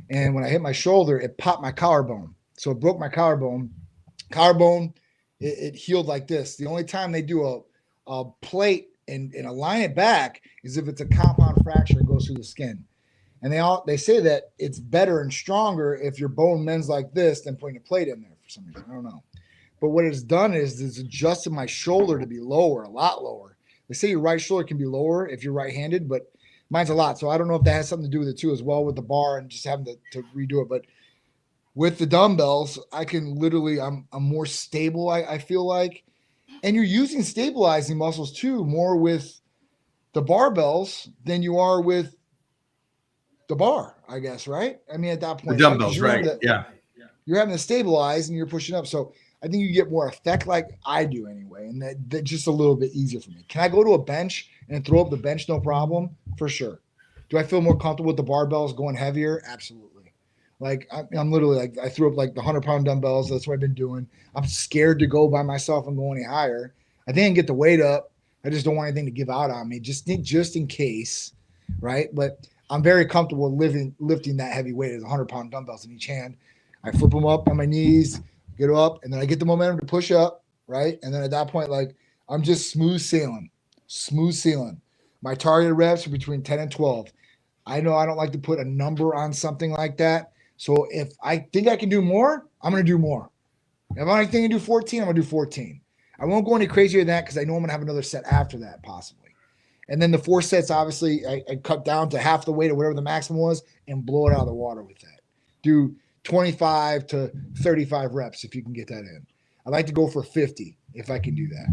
and when I hit my shoulder, it popped my collarbone. So it broke my collarbone. It healed like this. The only time they do a plate and align it back is if it's a compound fracture and goes through the skin. And they say that it's better and stronger if your bone mends like this than putting a plate in there for some reason. I don't know. But what it's done is it's adjusted my shoulder to be lower, a lot lower. They say your right shoulder can be lower if you're right-handed, but mine's a lot. So I don't know if that has something to do with it too as well, with the bar and just having to redo it. But with the dumbbells, I can literally, I'm more stable, I feel like. And you're using stabilizing muscles too, more with the barbells than you are with the bar, I guess, right? I mean, at that point, the dumbbells, right? You're having to stabilize and you're pushing up. So I think you get more effect, like I do anyway, and that just a little bit easier for me. Can I go to a bench and throw up the bench? No problem, for sure. Do I feel more comfortable with the barbells going heavier? Absolutely. Like I'm literally like, I threw up like the 100-pound dumbbells. That's what I've been doing. I'm scared to go by myself and go any higher. I think I can get the weight up. I just don't want anything to give out on me, just in case, right? But I'm very comfortable lifting that heavy weight as 100-pound dumbbells in each hand. I flip them up on my knees, get up, and then I get the momentum to push up, right? And then at that point, like I'm just smooth sailing. My targeted reps are between 10 and 12. I know I don't like to put a number on something like that. So if I think I can do more, I'm going to do more. If I think I can do 14, I'm going to do 14. I won't go any crazier than that because I know I'm going to have another set after that possibly. And then the 4 sets, obviously, I cut down to half the weight or whatever the maximum was and blow it out of the water with that. Do 25 to 35 reps if you can get that in. I like to go for 50 if I can do that.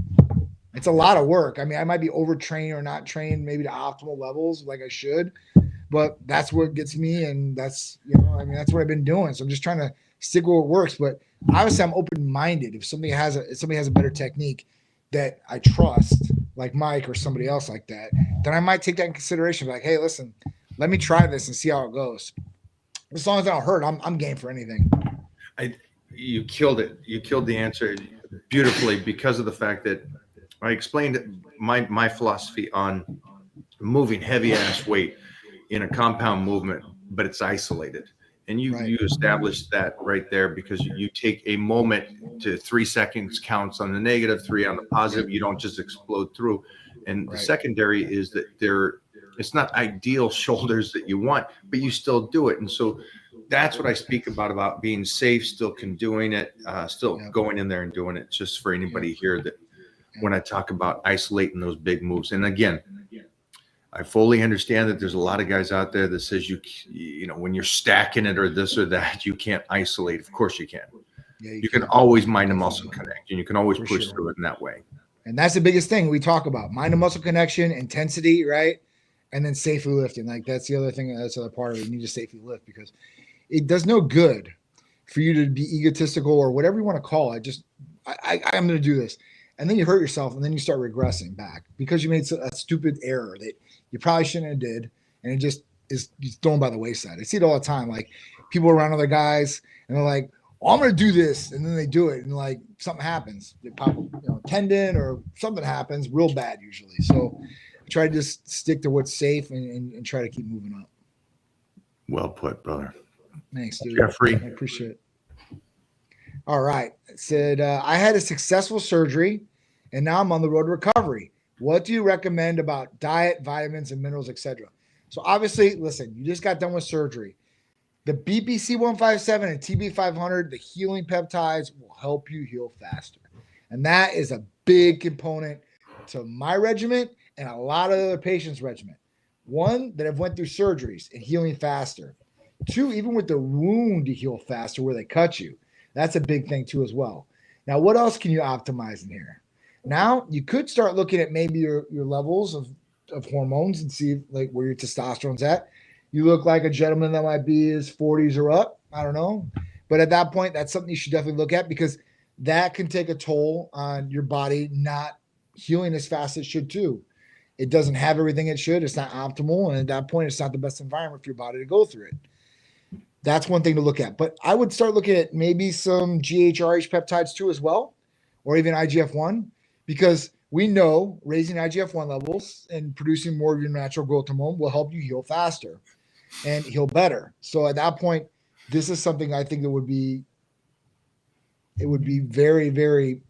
It's a lot of work. I mean, I might be overtrained or not trained maybe to optimal levels like I should, but that's what gets me, and that's what I've been doing. So I'm just trying to stick with what works. But obviously, I'm open-minded. If somebody has a better technique that I trust, like Mike or somebody else like that, then I might take that in consideration. Like, hey, listen, let me try this and see how it goes. As long as I don't hurt, I'm game for anything. You killed it. You killed the answer beautifully because of the fact that I explained my philosophy on moving heavy ass weight in a compound movement, but it's isolated. And you established that right there because you take a moment to 3 seconds counts on the negative, 3 on the positive. You don't just explode through. And the secondary is that it's not ideal shoulders that you want, but you still do it. And so that's what I speak about being safe, still doing it, still going in there and doing it. Just for anybody here that when I talk about isolating those big moves. And again, I fully understand that there's a lot of guys out there that says you know, when you're stacking it or this or that, you can't isolate. Of course you can. Yeah, you can always mind and muscle connect, and you can always push through it in that way. And that's the biggest thing we talk about: mind and muscle connection, intensity, right? And then safely lifting. Like that's the other thing. That's the other part of it. You need to safely lift because it does no good for you to be egotistical or whatever you want to call it. Just I'm going to do this, and then you hurt yourself, and then you start regressing back because you made a stupid error that you probably shouldn't have did, and it just is thrown by the wayside. I see it all the time. Like people around other guys, and they're like, "Oh, I'm going to do this," and then they do it, and like something happens. They pop, tendon or something happens, real bad usually. So I try to just stick to what's safe and try to keep moving up. Well put, brother. Thanks, dude. Jeffrey. I appreciate it. All right. It said, I had a successful surgery, and now I'm on the road to recovery. What do you recommend about diet, vitamins, and minerals, etc.? So obviously, listen, you just got done with surgery. The BPC 157 and TB 500, the healing peptides will help you heal faster. And that is a big component to my regimen and a lot of other patients' regimen. One, that have went through surgeries and healing faster. Two, even with the wound to heal faster where they cut you. That's a big thing too as well. Now, what else can you optimize in here? Now, you could start looking at maybe your levels of hormones and see like where your testosterone's at. You look like a gentleman that might be his 40s or up. I don't know. But at that point, that's something you should definitely look at because that can take a toll on your body not healing as fast as it should too. It doesn't have everything it should. It's not optimal. And at that point, it's not the best environment for your body to go through it. That's one thing to look at. But I would start looking at maybe some GHRH peptides too as well, or even IGF-1, because we know raising IGF-1 levels and producing more of your natural growth hormone will help you heal faster and heal better. So at that point, this is something I think that would be very, very,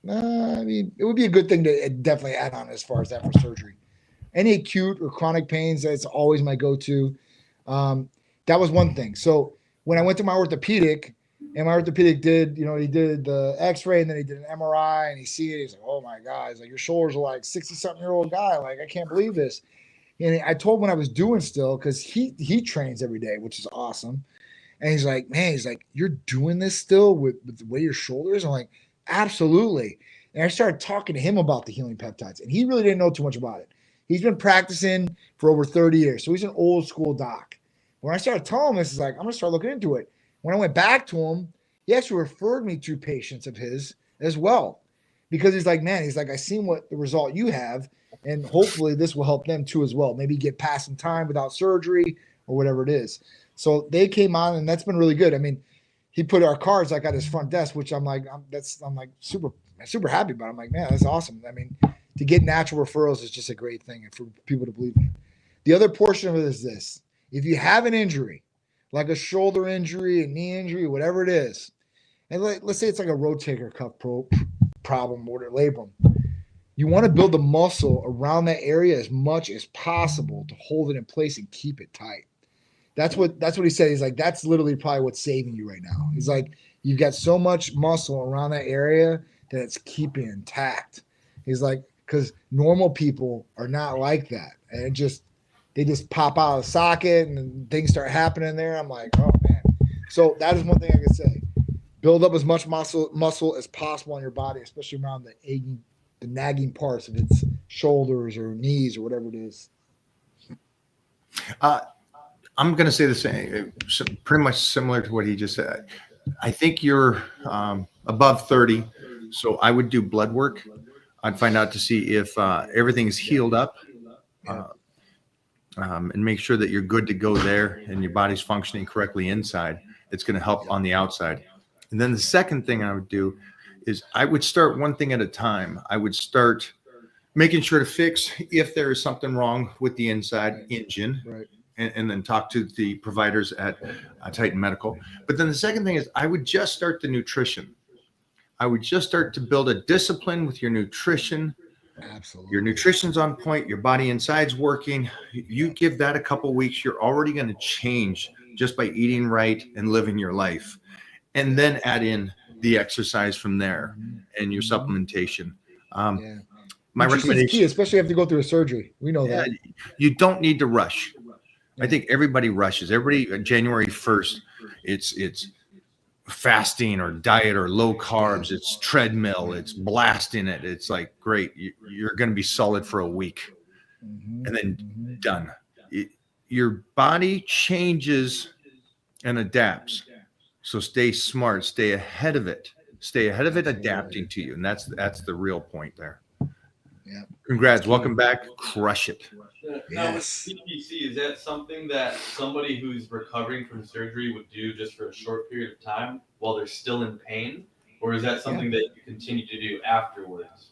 it would be a good thing to definitely add on as far as that for surgery. Any acute or chronic pains, that's always my go-to. That was one thing. So when I went to my orthopedic, and my orthopedic did, he did the x-ray and then he did an MRI and he see it. He's like, oh my God. He's like, your shoulders are like 60-something-year-old guy. Like, I can't believe this. And I told him what I was doing still because he trains every day, which is awesome. And he's like, man, you're doing this still with the way your shoulders? I'm like, absolutely. And I started talking to him about the healing peptides, and he really didn't know too much about it. He's been practicing for over 30 years. So he's an old school doc. When I started telling him this, he's like, I'm going to start looking into it. When I went back to him, he actually referred me to patients of his as well. Because he's like, man, I seen what the result you have, and hopefully this will help them too as well. Maybe get past some time without surgery or whatever it is. So they came on, and that's been really good. I mean, he put our cards like at his front desk, which I'm like super happy about. I'm like, man, that's awesome. I mean, to get natural referrals is just a great thing, and for people to believe in it. The other portion of it is this. If you have an injury, like a shoulder injury, a knee injury, whatever it is, and let's say it's like a rotator cuff problem or labrum, you want to build the muscle around that area as much as possible to hold it in place and keep it tight. That's what he said. He's like, that's literally probably what's saving you right now. He's like, you've got so much muscle around that area that it's keeping intact. He's like, because normal people are not like that. And they just pop out of the socket and things start happening there. I'm like, oh man. So that is one thing I can say. Build up as much muscle as possible on your body, especially around the nagging parts of its shoulders or knees or whatever it is. I'm going to say the same, pretty much similar to what he just said. I think you're above 30, so I would do blood work. I'd find out to see if everything is healed up, and make sure that you're good to go there and your body's functioning correctly inside. It's going to help on the outside. And then the second thing I would do is I would start one thing at a time. I would start making sure to fix if there is something wrong with the inside engine, Right. and then talk to the providers at Titan Medical. But then the second thing is I would just start the nutrition. I would just start to build a discipline with your nutrition. Absolutely. Your nutrition's on point, your body inside's working. You give that a couple weeks, you're already going to change just by eating right and living your life. And then add in the exercise from there and your supplementation. My recommendation is key, especially after you go through a surgery. We know that. You don't need to rush. I think everybody rushes. Everybody January 1st, it's fasting or diet or low carbs. It's treadmill. It's blasting it. It's like, great. You're going to be solid for a week and then done. Your body changes and adapts. So stay smart, stay ahead of it, adapting to you. And that's the real point there. Yeah. Congrats. Welcome back. Crush it. Now with CPC, is that something that somebody who's recovering from surgery would do just for a short period of time while they're still in pain? Or is that something that you continue to do afterwards?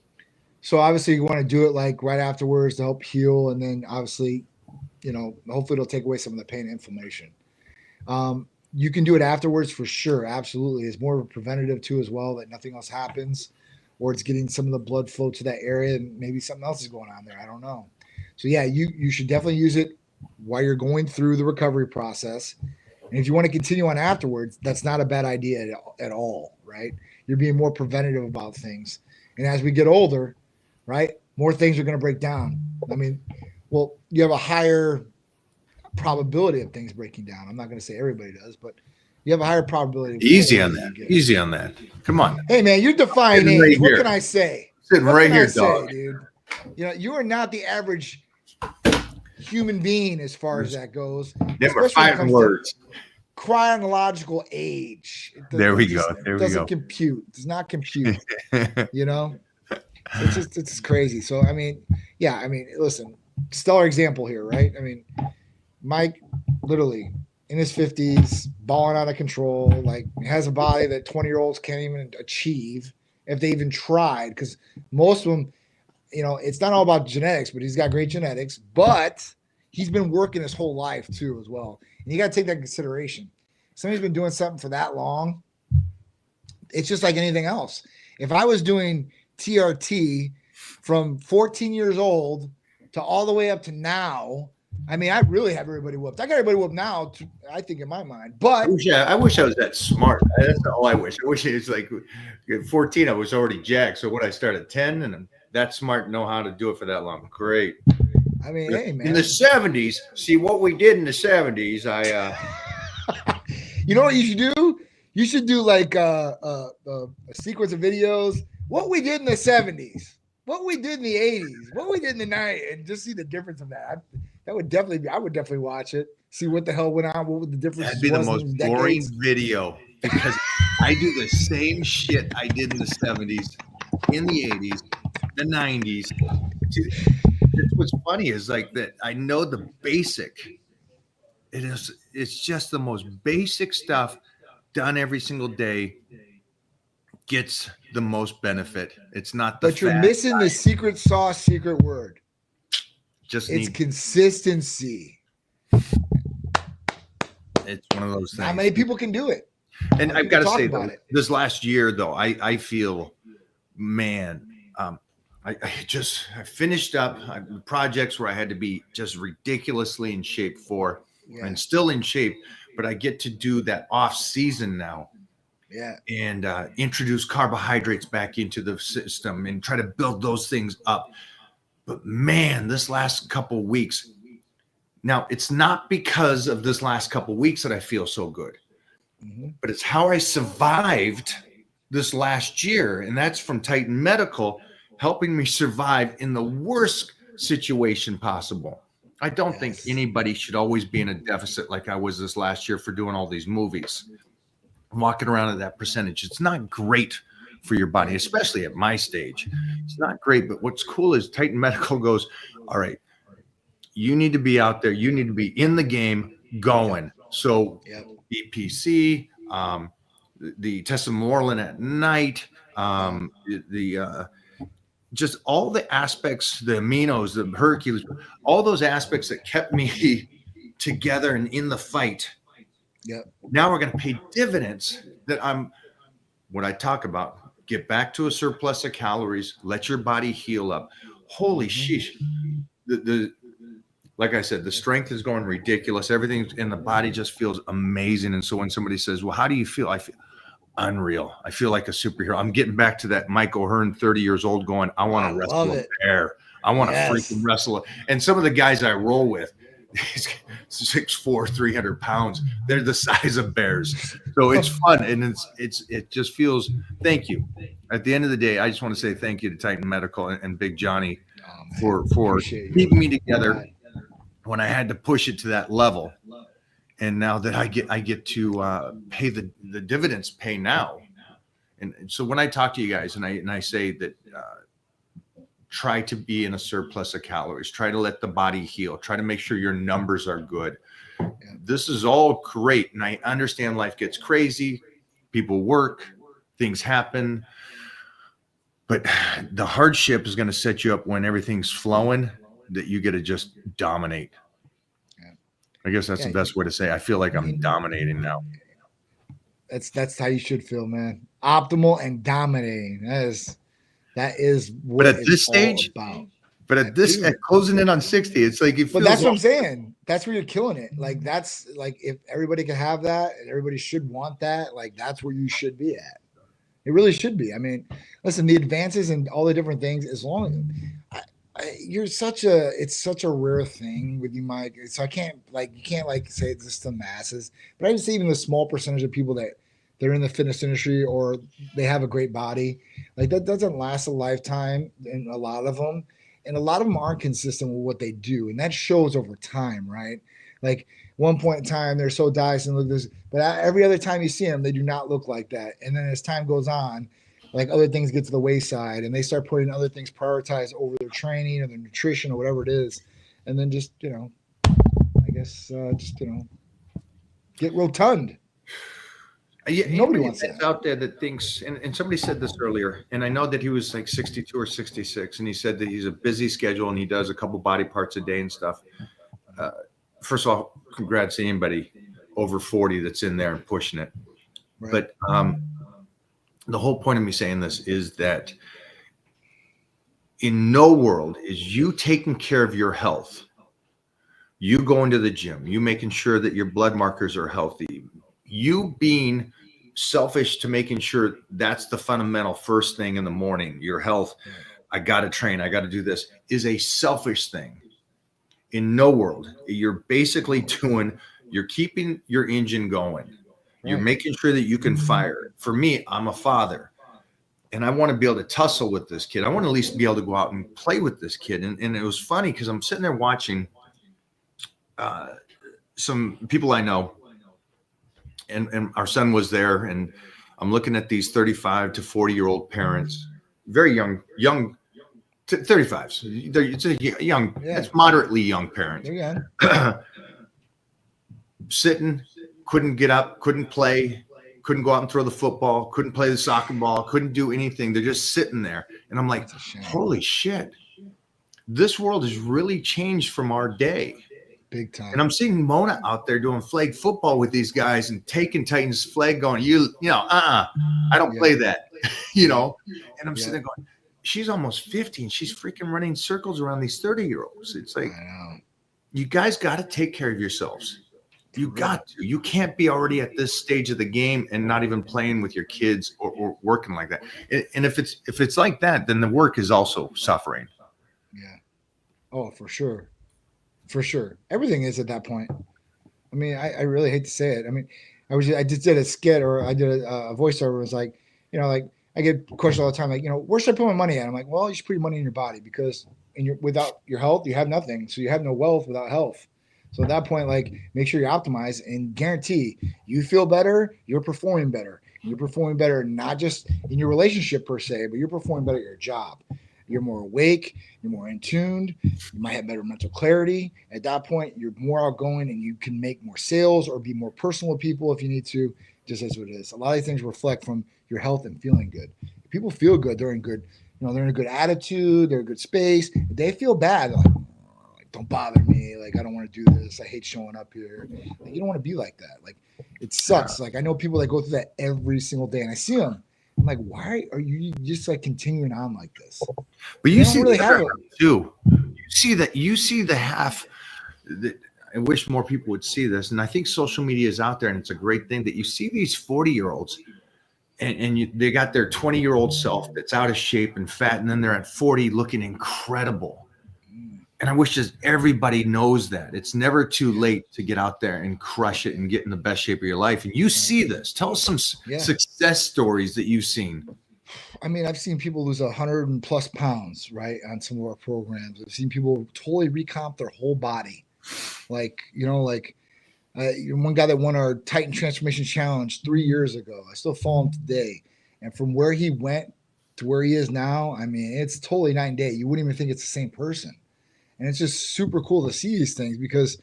So obviously you want to do it like right afterwards to help heal. And then obviously, hopefully it'll take away some of the pain and inflammation. You can do it afterwards for sure. Absolutely. It's more of a preventative too as well, that nothing else happens, or it's getting some of the blood flow to that area and maybe something else is going on there. I don't know. So yeah, you should definitely use it while you're going through the recovery process. And if you want to continue on afterwards, that's not a bad idea at all, right? You're being more preventative about things. And as we get older, right, more things are going to break down. I mean, well, you have a higher probability of things breaking down. I'm not going to say everybody does, but you have a higher probability. Easy on that. Easy on that. Come on. Hey man, you're defying age. Right, what can I say? Sitting right here, dog. Dude. You are not the average human being as far as that goes. Never 5 words. Chronological age. There we go. Doesn't compute. Does not compute. It's just crazy. So listen, stellar example here, right? I mean, Mike, literally in his 50s, balling out of control, like has a body that 20-year-olds can't even achieve if they even tried. Because most of them, it's not all about genetics, but he's got great genetics. But he's been working his whole life too, as well. And you got to take that into consideration. Somebody's been doing something for that long. It's just like anything else. If I was doing TRT from 14 years old to all the way up to now, I mean, I really have everybody whooped. I got everybody whooped now, I think, in my mind. But I wish I was that smart. That's all I wish. I wish it was like at 14, I was already jacked. So what, I started at 10 and I'm that smart and know how to do it for that long. Great. I mean, hey, man. In the 70s, see what we did in the 70s. You know what you should do? You should do like a sequence of videos. What we did in the 70s, what we did in the 80s, what we did in the 90s, and just see the difference of that. I would definitely watch it. See what the hell went on. What would the difference? That'd be the most boring video, because I do the same shit I did in the 70s, in the 80s, the 90s. What's funny is like that I know the basic. It's just the most basic stuff done every single day gets the most benefit. It's not the. But you're missing the secret sauce, secret word. It's consistency. It's one of those things. Not many people can do it. And I've got to say, though, this last year, though, I feel, man, I finished up projects where I had to be just ridiculously in shape for, and still in shape, but I get to do that off season now. Yeah. And introduce carbohydrates back into the system and try to build those things up. But man, this last couple weeks, now it's not because of this last couple weeks that I feel so good, but it's how I survived this last year. And that's from Titan Medical, helping me survive in the worst situation possible. I don't think anybody should always be in a deficit like I was this last year for doing all these movies. Walking around at that percentage, it's not great for your body, especially at my stage. It's not great, but what's cool is Titan Medical goes, all right, you need to be out there. You need to be in the game going. So EPC, the testimonial at night, Just all the aspects, the aminos, the Hercules, all those aspects that kept me together and in the fight. Yeah. Now we're going to pay dividends that what I talk about, get back to a surplus of calories, let your body heal up. Holy sheesh. Like I said, the strength is going ridiculous. Everything in the body just feels amazing. And so when somebody says, well, how do you feel? I feel unreal. I feel like a superhero. I'm getting back to that Mike O'Hearn, 30 years old, going, I want to wrestle a bear. I want to freaking wrestle. And some of the guys I roll with, 6'4", 300 pounds, they're the size of bears. So it's fun. And it just feels, thank you. At the end of the day, I just want to say thank you to Titan Medical and Big Johnny for keeping me together when I had to push it to that level. And now that I get to pay the dividends pay now. And so when I talk to you guys and I say that try to be in a surplus of calories, try to let the body heal, try to make sure your numbers are good. This is all great. And I understand life gets crazy. People work, things happen. But the hardship is going to set you up when everything's flowing, that you get to just dominate. I guess that's the best way to say it. I feel like I'm dominating now. That's how you should feel, man. Optimal and dominating. That is what but at this stage, about. But at closing in on 60, it's like but that's what I'm saying. That's where you're killing it. Like that's like if everybody can have that and everybody should want that, like that's where you should be at. It really should be. I mean, listen, the advances and all the different things, as long as it's such a rare thing with you, Mike. So you can't say it's just the masses, but I just say even the small percentage of people that they're in the fitness industry or they have a great body, like that doesn't last a lifetime. And a lot of them aren't consistent with what they do. And that shows over time, right? Like one point in time, they're so diced and look this, but every other time you see them, they do not look like that. And then as time goes on, like other things get to the wayside and they start putting other things prioritized over their training or their nutrition or whatever it is. And then just, I guess, get rotund. Nobody wants that. Out there that thinks, and somebody said this earlier, and I know that he was like 62 or 66, and he said that he's a busy schedule and he does a couple body parts a day and stuff. First of all, congrats to anybody over 40 that's in there and pushing it. Right. But the whole point of me saying this is that in no world is you taking care of your health, you going to the gym, you making sure that your blood markers are healthy, you being selfish to making sure that's the fundamental first thing in the morning, your health. I got to train, I got to do this, is a selfish thing. In no world, you're basically you're keeping your engine going. You're making sure that you can fire. For me, I'm a father and I want to be able to tussle with this kid. I want to at least be able to go out and play with this kid. And it was funny because I'm sitting there watching some people I know, and our son was there, and I'm looking at these 35 to 40-year-old parents, very young 35s. It's a young, it's moderately young parents. Sitting, couldn't get up, couldn't play, couldn't go out and throw the football, couldn't play the soccer ball, couldn't do anything. They're just sitting there. And I'm like, holy shit, this world has really changed from our day. Big time. And I'm seeing Mona out there doing flag football with these guys and taking Titan's flag going, I don't play that, And I'm sitting there going, she's almost 50 and she's freaking running circles around these 30-year-olds. It's like, you guys got to take care of yourselves. You got to. You can't be already at this stage of the game and not even playing with your kids or working like that. And if it's like that, then the work is also suffering. Yeah. Oh, for sure. For sure. Everything is at that point. I mean, I really hate to say it. I mean, I just did a skit or I did a voiceover. It was like, I get questions all the time, like, where should I put my money at? I'm like, well, you should put your money in your body because without your health, you have nothing. So you have no wealth without health. So at that point, like, make sure you're optimized and guarantee you feel better, you're performing better. You're performing better, not just in your relationship per se, but you're performing better at your job. You're more awake, you're more in tuned, you might have better mental clarity. At that point, you're more outgoing and you can make more sales or be more personal with people if you need to, just as what it is. A lot of these things reflect from your health and feeling good. If People feel good. They're in good, they're in a good attitude. They're in good space. They feel bad. They're like, don't bother me. Like, I don't want to do this. I hate showing up here. Like, you don't want to be like that. Like, it sucks. Like, I know people that go through that every single day, and I see them. I'm like, why are you just like continuing on like this? But you see really have it too. You see the half that I wish more people would see this. And I think social media is out there, and it's a great thing that you see these 40-year-olds and they got their 20-year-old self that's out of shape and fat. And then they're at 40 looking incredible. And I wish just everybody knows that it's never too late to get out there and crush it and get in the best shape of your life. And you see this. Tell us some success stories that you've seen. I mean, I've seen people lose 100+ pounds, right, on some of our programs. I've seen people totally recomp their whole body. Like, one guy that won our Titan Transformation Challenge 3 years ago, I still follow him today. And from where he went to where he is now, I mean, it's totally night and day. You wouldn't even think it's the same person. And it's just super cool to see these things because,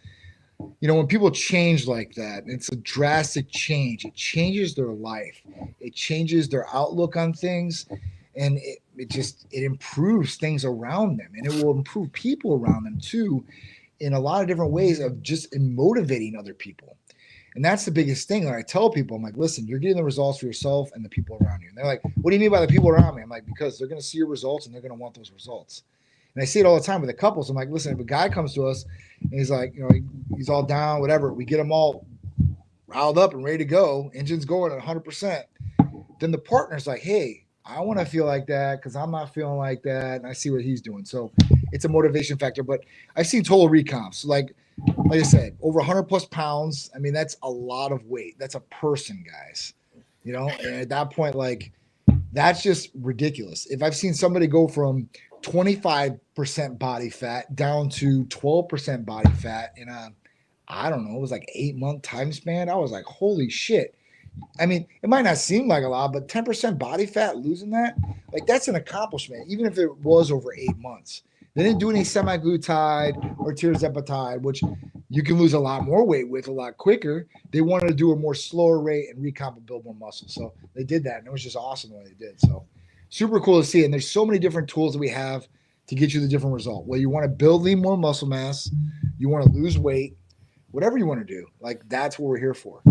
when people change like that, it's a drastic change. It changes their life. It changes their outlook on things. And it improves things around them. And it will improve people around them too in a lot of different ways of just motivating other people. And that's the biggest thing that I tell people. I'm like, listen, you're getting the results for yourself and the people around you. And they're like, what do you mean by the people around me? I'm like, because they're going to see your results and they're going to want those results. And I see it all the time with the couples. I'm like, listen, if a guy comes to us and he's like, he's all down, whatever, we get him all riled up and ready to go, engine's going at 100%. Then the partner's like, hey, I want to feel like that because I'm not feeling like that. And I see what he's doing. So it's a motivation factor. But I've seen total recomps. Like I said, over 100+ pounds. I mean, that's a lot of weight. That's a person, guys. And at that point, like, that's just ridiculous. If I've seen somebody go from 25% body fat down to 12% body fat in I don't know, it was like 8-month time span. I was like, holy shit. I mean, it might not seem like a lot, but 10% body fat, losing that, like, that's an accomplishment, even if it was over 8 months. They didn't do any semaglutide or tirzepatide, which you can lose a lot more weight with a lot quicker. They wanted to do a more slower rate and recomp and build more muscle. So they did that, and it was just awesome the way they did. So super cool to see. And there's so many different tools that we have to get you the different result. Well, you want to build lean more muscle mass, you want to lose weight, whatever you want to do. Like, that's what we're here for.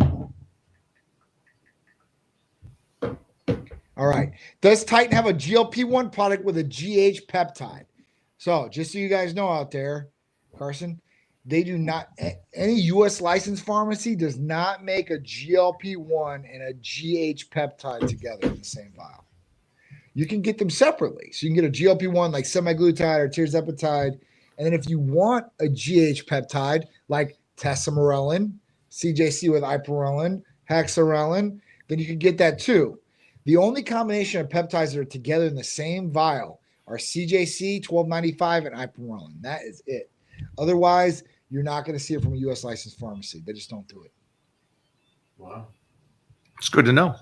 All right. Does Titan have a GLP-1 product with a GH peptide? So just so you guys know out there, Carson, they do not, any U.S. licensed pharmacy does not make a GLP-1 and a GH peptide together in the same vial. You can get them separately. So you can get a GLP-1 like semaglutide or tirzepatide. And then if you want a GH peptide like tesamorelin, CJC with ipamorelin, hexarelin, then you can get that too. The only combination of peptides that are together in the same vial are CJC, 1295, and ipamorelin. That is it. Otherwise, you're not going to see it from a U.S. licensed pharmacy. They just don't do it. Wow. It's good to know.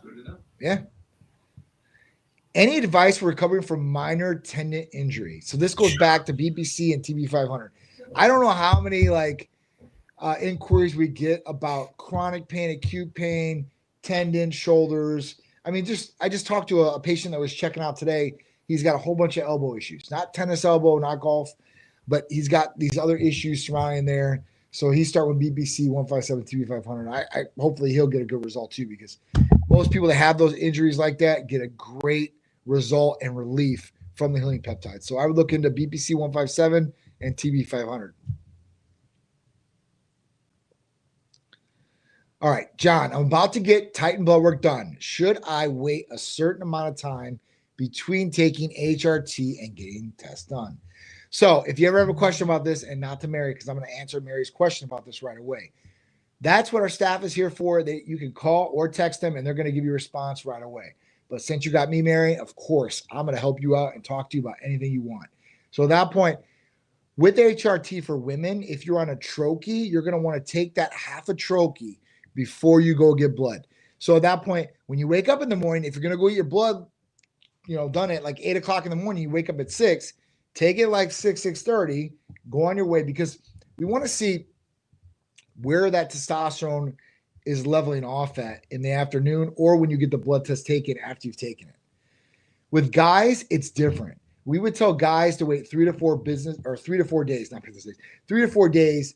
Yeah. Any advice for recovering from minor tendon injury? So this goes back to BPC and TB500. I don't know how many inquiries we get about chronic pain, acute pain, tendon, shoulders. I mean, I just talked to a patient that was checking out today. He's got a whole bunch of elbow issues, not tennis elbow, not golf, but he's got these other issues surrounding there. So he's starting with BBC 157 TB500. I hopefully he'll get a good result too, because most people that have those injuries like that get a great result and relief from the healing peptides. So I would look into BPC 157 and TB500. All right, John, I'm about to get Titan blood work done. Should I wait a certain amount of time between taking HRT and getting tests done? So if you ever have a question about this, and not to Mary, because I'm going to answer Mary's question about this right away. That's what our staff is here for. You can call or text them, and they're going to give you a response right away. But since you got me, Mary, of course, I'm going to help you out and talk to you about anything you want. So at that point, with HRT for women, if you're on a trochee, you're going to want to take that half a trochee before you go get blood. So at that point, when you wake up in the morning, if you're going to go get your blood, done at like 8 o'clock in the morning, you wake up at 6, take it like 6:30, go on your way, because we want to see where that testosterone is leveling off at in the afternoon, or when you get the blood test taken after you've taken it. With guys, it's different. We would tell guys to wait 3 to 4 days, not business days, 3 to 4 days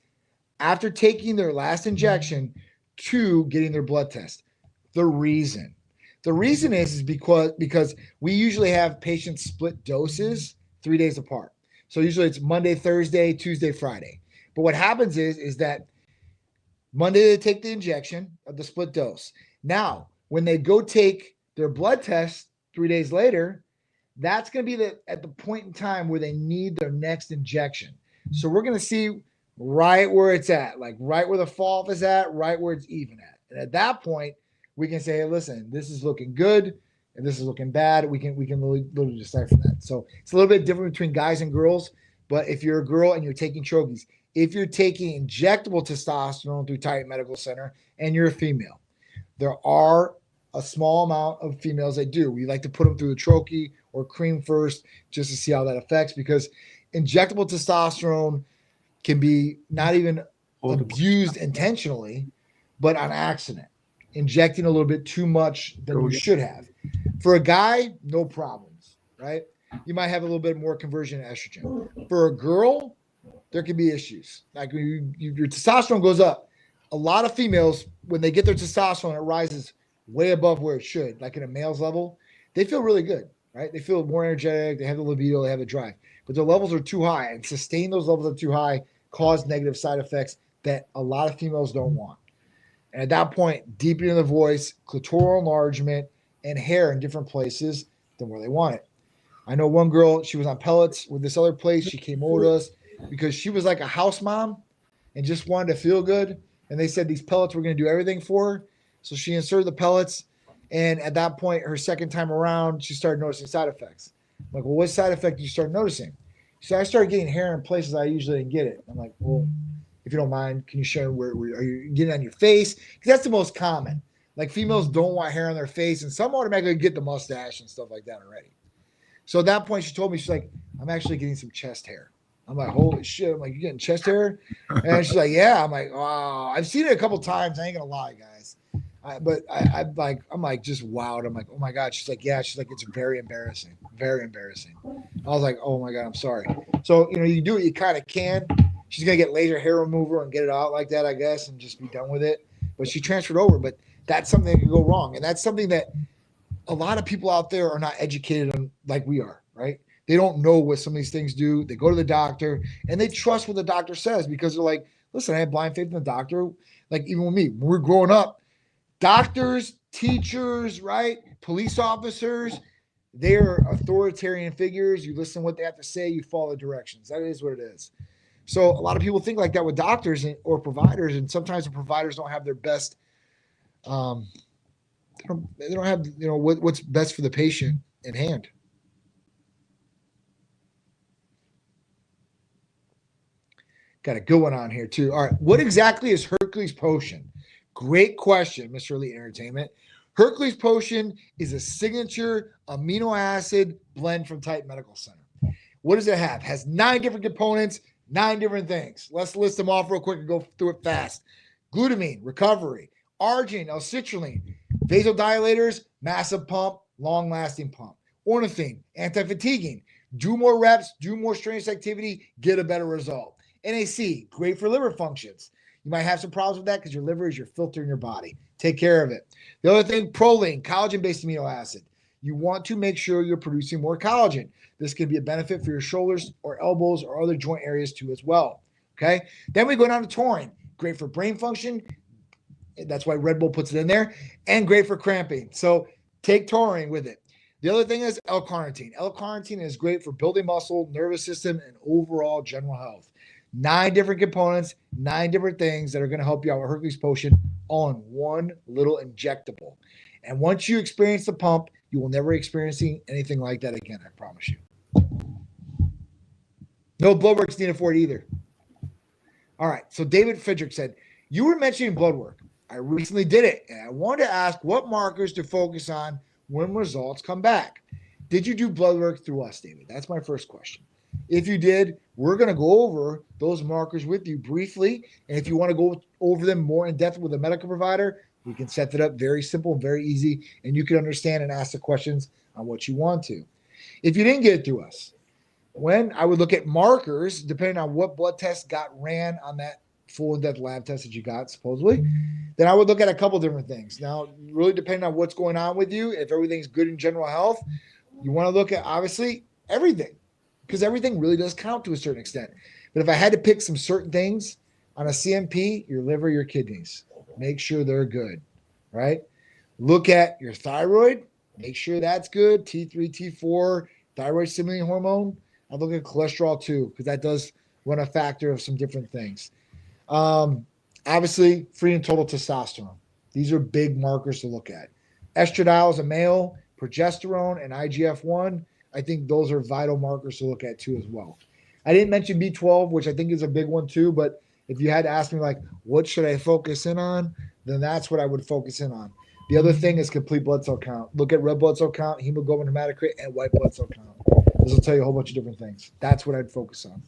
after taking their last injection to getting their blood test. The reason is because we usually have patients split doses 3 days apart. So usually it's Monday, Thursday, Tuesday, Friday. But what happens is that Monday they take the injection of the split dose. Now, when they go take their blood test 3 days later, that's going to be at the point in time where they need their next injection. So we're going to see right where it's at, like right where the fall off is at, right where it's even at. And at that point, we can say, hey, listen, this is looking good and this is looking bad. We can literally decipher that. So it's a little bit different between guys and girls. But if you're a girl and you're taking troches, if you're taking injectable testosterone through Titan Medical Center and you're a female, there are a small amount of females that do. We like to put them through the troche or cream first just to see how that affects, because injectable testosterone can be not even abused intentionally, but on accident, injecting a little bit too much than you should have. For a guy, no problems, right? You might have a little bit more conversion to estrogen. For a girl, there can be issues. Like your testosterone goes up. A lot of females, when they get their testosterone, it rises way above where it should, like in a male's level. They feel really good, right? They feel more energetic. They have the libido. They have the drive. But their levels are too high, and sustain those levels are too high cause negative side effects that a lot of females don't want. And at that point, deepening the voice, clitoral enlargement, and hair in different places than where they want it. I know one girl, she was on pellets with this other place. She came over to us because she was like a house mom and just wanted to feel good. And they said these pellets were going to do everything for her. So she inserted the pellets. And at that point, her second time around, she started noticing side effects. I'm like, well, what side effect did you start noticing? She said, I started getting hair in places I usually didn't get it. I'm like, well, if you don't mind, can you share where are you getting on your face? Because that's the most common. Like females don't want hair on their face, and some automatically get the mustache and stuff like that already. So at that point, she told me, she's like, I'm actually getting some chest hair. I'm like, holy shit. I'm like, you getting chest hair? And she's like, yeah. I'm like, oh, I've seen it a couple times. I ain't gonna lie, guys. I'm like just wowed. I'm like, oh my God. She's like, yeah. She's like, it's very embarrassing. Very embarrassing. I was like, oh my God, I'm sorry. So, you do what you kind of can. She's gonna get laser hair remover and get it out like that, I guess, and just be done with it. But she transferred over. But that's something that can go wrong. And that's something that a lot of people out there are not educated on like we are, right? They don't know what some of these things do. They go to the doctor and they trust what the doctor says because they're like, listen, I have blind faith in the doctor. Like even with me, when we're growing up, doctors, teachers, right? Police officers, they're authoritarian figures. You listen to what they have to say, you follow the directions. That is what it is. So a lot of people think like that with doctors or providers, and sometimes the providers don't have their best. They don't have what's best for the patient in hand. Got a good one on here too. All right, what exactly is Hercules Potion? Great question, Mr. Elite Entertainment. Hercules Potion is a signature amino acid blend from Titan Medical Center. What does it have? It has 9 different components, 9 different things. Let's list them off real quick and go through it fast. Glutamine, recovery. Arginine, L-citrulline, vasodilators, massive pump, long-lasting pump. Ornithine, anti-fatiguing. Do more reps, do more strenuous activity, get a better result. NAC, great for liver functions. You might have some problems with that because your liver is your filter in your body. Take care of it. The other thing, proline, collagen-based amino acid. You want to make sure you're producing more collagen. This can be a benefit for your shoulders or elbows or other joint areas too as well. Okay. Then we go down to taurine, great for brain function. That's why Red Bull puts it in there, and great for cramping. So take taurine with it. The other thing is L-carnitine. L-carnitine is great for building muscle, nervous system, and overall general health. 9 different components, 9 different things that are going to help you out with Hercules Potion all in one little injectable. And once you experience the pump, you will never experience anything like that again, I promise you. No blood work's needed for it either. All right, so David Fidrick said, you were mentioning blood work. I recently did it, and I wanted to ask what markers to focus on when results come back. Did you do blood work through us, David? That's my first question. If you did, we're going to go over those markers with you briefly. And if you want to go over them more in depth with a medical provider, we can set that up very simple, very easy, and you can understand and ask the questions on what you want to. If you didn't get it through us, when I would look at markers, depending on what blood test got ran on that full in-depth lab test that you got, supposedly, then I would look at a couple different things. Now, really depending on what's going on with you, if everything's good in general health, you want to look at, obviously, everything, because everything really does count to a certain extent. But if I had to pick some certain things on a CMP, your liver, your kidneys, make sure they're good, right? Look at your thyroid, make sure that's good, T3, T4, thyroid stimulating hormone. I look at cholesterol too, because that does run a factor of some different things. Obviously, free and total testosterone. These are big markers to look at. Estradiol as a male, progesterone, and IGF-1. I think those are vital markers to look at too as well. I didn't mention B12, which I think is a big one too, but if you had to ask me like, what should I focus in on, then that's what I would focus in on. The other thing is complete blood cell count. Look at red blood cell count, hemoglobin, hematocrit, and white blood cell count. This will tell you a whole bunch of different things. That's what I'd focus on.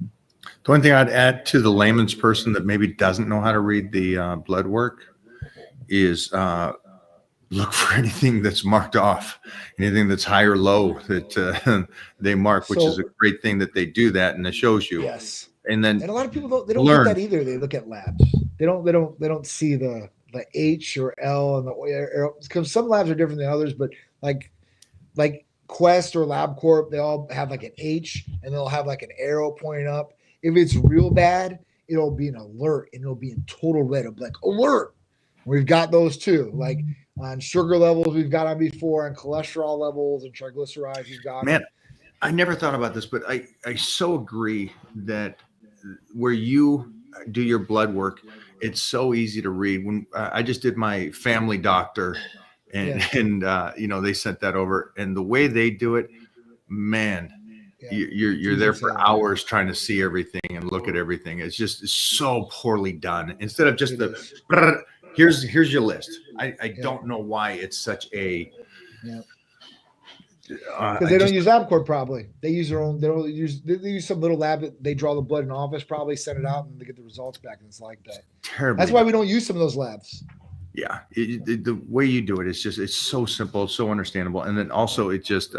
The only thing I'd add to the layman's person that maybe doesn't know how to read the blood work is look for anything that's marked off, anything that's high or low that they mark, which is a great thing that they do that, and it shows you. Yes. And then a lot of people don't get that either. They look at labs. They don't see the H or L and the arrow, because some labs are different than others, but like Quest or LabCorp, they all have like an H and they'll have like an arrow pointing up. If it's real bad, it'll be an alert and it'll be in total red. It'll be like alert. We've got those too. Like on sugar levels, we've got on before, on cholesterol levels and triglycerides, we've got. Man, I never thought about this, but I so agree that where you do your blood work, it's so easy to read. When I just did my family doctor, and they sent that over, and the way they do it, man, you're there for hours trying to see everything and look at everything. It's so poorly done. Instead of just here's your list. I don't know why it's such a. Yeah. Because they don't use LabCorp probably. They use their own. They use some little lab that they draw the blood in office, probably send it out, and they get the results back. And it's like that. Terrible. That's why we don't use some of those labs. Yeah, the way you do it, it's so simple, it's so understandable, and then also it just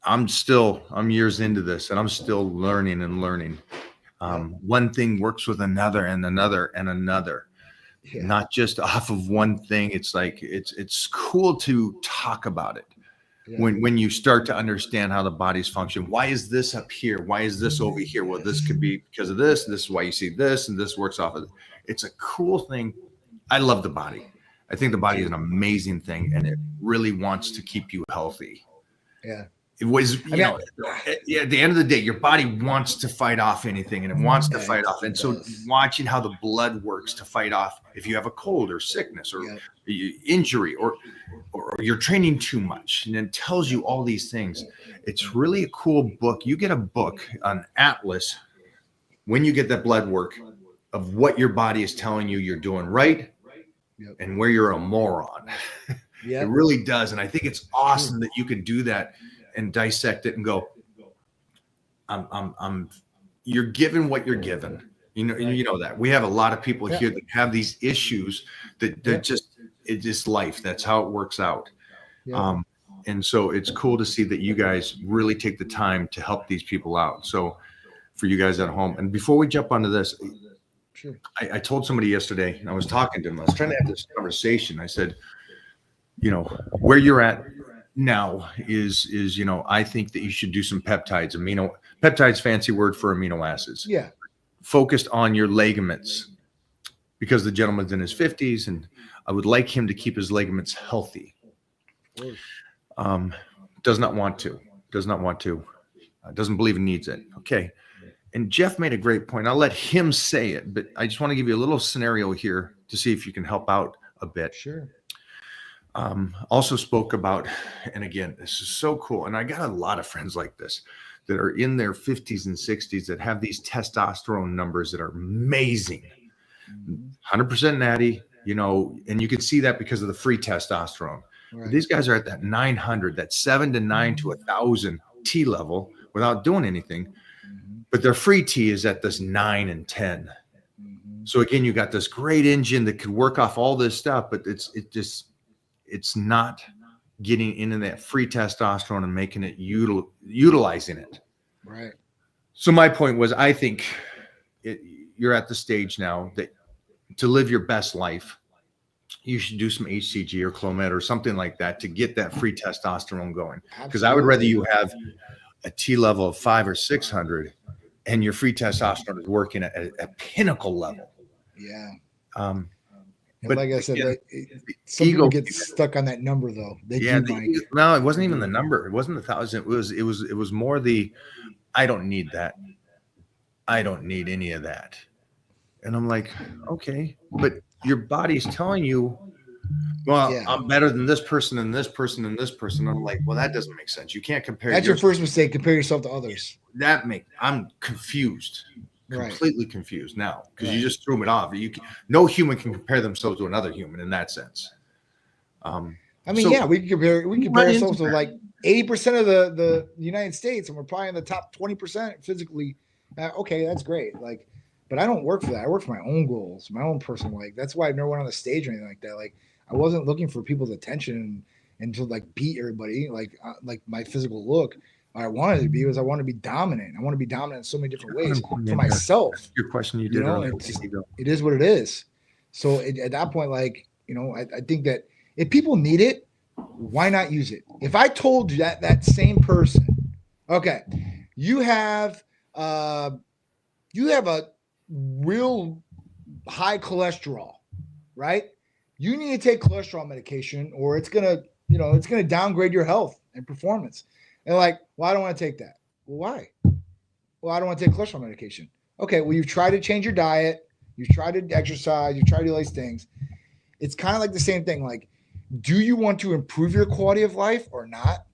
I'm years into this, and I'm still learning and learning. One thing works with another and another and another. Yeah. Not just off of one thing. It's like it's cool to talk about it when you start to understand how the bodies function. Why is this up here? Why is this over here? Well, this could be because of this. This is why you see this, and this works off of it. It's a cool thing. I love the body. I think the body is an amazing thing, and it really wants to keep you healthy. Yeah. It was, at the end of the day, your body wants to fight off anything, and it wants to fight off. And so watching how the blood works to fight off if you have a cold or sickness or injury or you're training too much, and it tells you all these things. It's really a cool book. You get a book, an atlas, when you get that blood work of what your body is telling you you're doing right and where you're a moron. It really does. And I think it's awesome that you can do that and dissect it and go, you're given what you're given. You know that we have a lot of people here that have these issues that it's just life. That's how it works out. And so it's cool to see that you guys really take the time to help these people out. So for you guys at home, and before we jump onto this, I told somebody yesterday, and I was talking to him, I was trying to have this conversation. I said, where you're at now is I think that you should do some peptides. Peptides, fancy word for amino acids. Yeah. Focused on your ligaments, because the gentleman's in his 50s, and I would like him to keep his ligaments healthy. Does not want to. Doesn't believe he needs it. Okay. And Jeff made a great point. I'll let him say it, but I just want to give you a little scenario here to see if you can help out a bit. Sure. Also spoke about, and again, this is so cool. And I got a lot of friends like this that are in their 50s and 60s that have these testosterone numbers that are amazing. 100% natty, and you can see that because of the free testosterone. Right. These guys are at that 900, that 7 to 9 to 1,000 T level without doing anything. But their free T is at this 9 and 10. So again, you got this great engine that could work off all this stuff, but it's not getting into that free testosterone and making it utilizing it. Right. So my point was, I think you're at the stage now that to live your best life, you should do some HCG or Clomid or something like that to get that free testosterone going. Because I would rather you have a T level of 500 or 600 and your free testosterone is working at a pinnacle level. Yeah. But like I said, again, some people get stuck on that number though. They do, Mike. No, it wasn't even the number. It wasn't 1,000. It was more the, I don't need that. I don't need any of that. And I'm like, okay, but your body's telling you, well, yeah, I'm better than this person and this person and this person. I'm like, well, that doesn't make sense. You can't compare. That's your first mistake. Compare yourself to others. I'm confused. Completely confused now because you just threw it off. No human can compare themselves to another human in that sense. I mean, we can compare ourselves to like 80% of the United States, and we're probably in the top 20% physically. Okay, that's great. Like, but I don't work for that. I work for my own goals, my own personal. Like, that's why I never went on the stage or anything like that. Like, I wasn't looking for people's attention and to like beat everybody. Like my physical look. What I wanted to be was I want to be dominant. I want to be dominant in so many different ways for myself. Your question you did earlier. It is what it is. So at that point, like, I think that if people need it, why not use it? If I told you that same person, okay, you have a real high cholesterol, right? You need to take cholesterol medication or it's gonna downgrade your health and performance. And like, well, I don't want to take that. Well, why? Well, I don't want to take cholesterol medication. Okay, well, you've tried to change your diet. You've tried to exercise. You've tried to do all these things. It's kind of like the same thing. Like, do you want to improve your quality of life or not?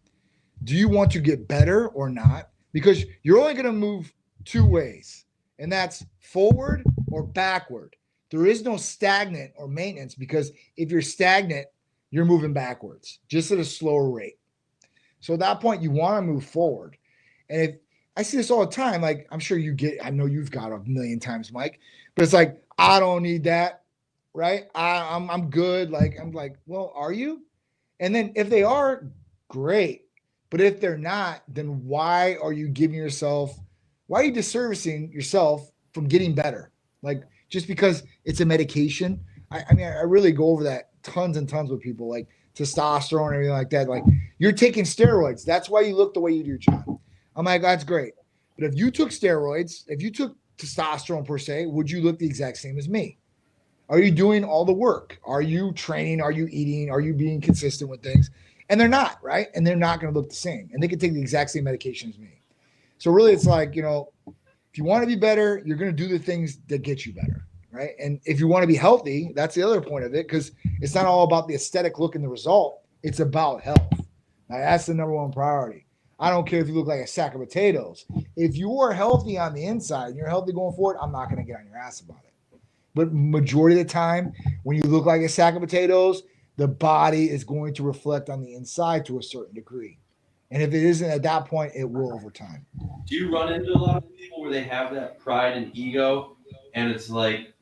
Do you want to get better or not? Because you're only going to move two ways, and that's forward or backward. There is no stagnant or maintenance because if you're stagnant, you're moving backwards, just at a slower rate. So at that point, you want to move forward. And if I see this all the time, like I'm sure I know you've got a million times, Mike, but it's like, I don't need that, right? I'm good. Like, I'm like, well, are you? And then if they are, great. But if they're not, then why are you disservicing yourself from getting better? Like, just because it's a medication. I mean, I really go over that tons and tons with people, like testosterone and everything like that. Like, you're taking steroids. That's why you look the way you do, John. I'm like, that's great. But if you took steroids, if you took testosterone per se, would you look the exact same as me? Are you doing all the work? Are you training? Are you eating? Are you being consistent with things? And they're not, right? And they're not going to look the same. And they can take the exact same medication as me. So really, it's like, if you want to be better, you're going to do the things that get you better, right? And if you want to be healthy, that's the other point of it, because it's not all about the aesthetic look and the result. It's about health. Now, that's the number one priority. I don't care if you look like a sack of potatoes. If you are healthy on the inside and you're healthy going forward, I'm not going to get on your ass about it. But majority of the time, when you look like a sack of potatoes, the body is going to reflect on the inside to a certain degree. And if it isn't at that point, it will over time. Do you run into a lot of people where they have that pride and ego, and it's like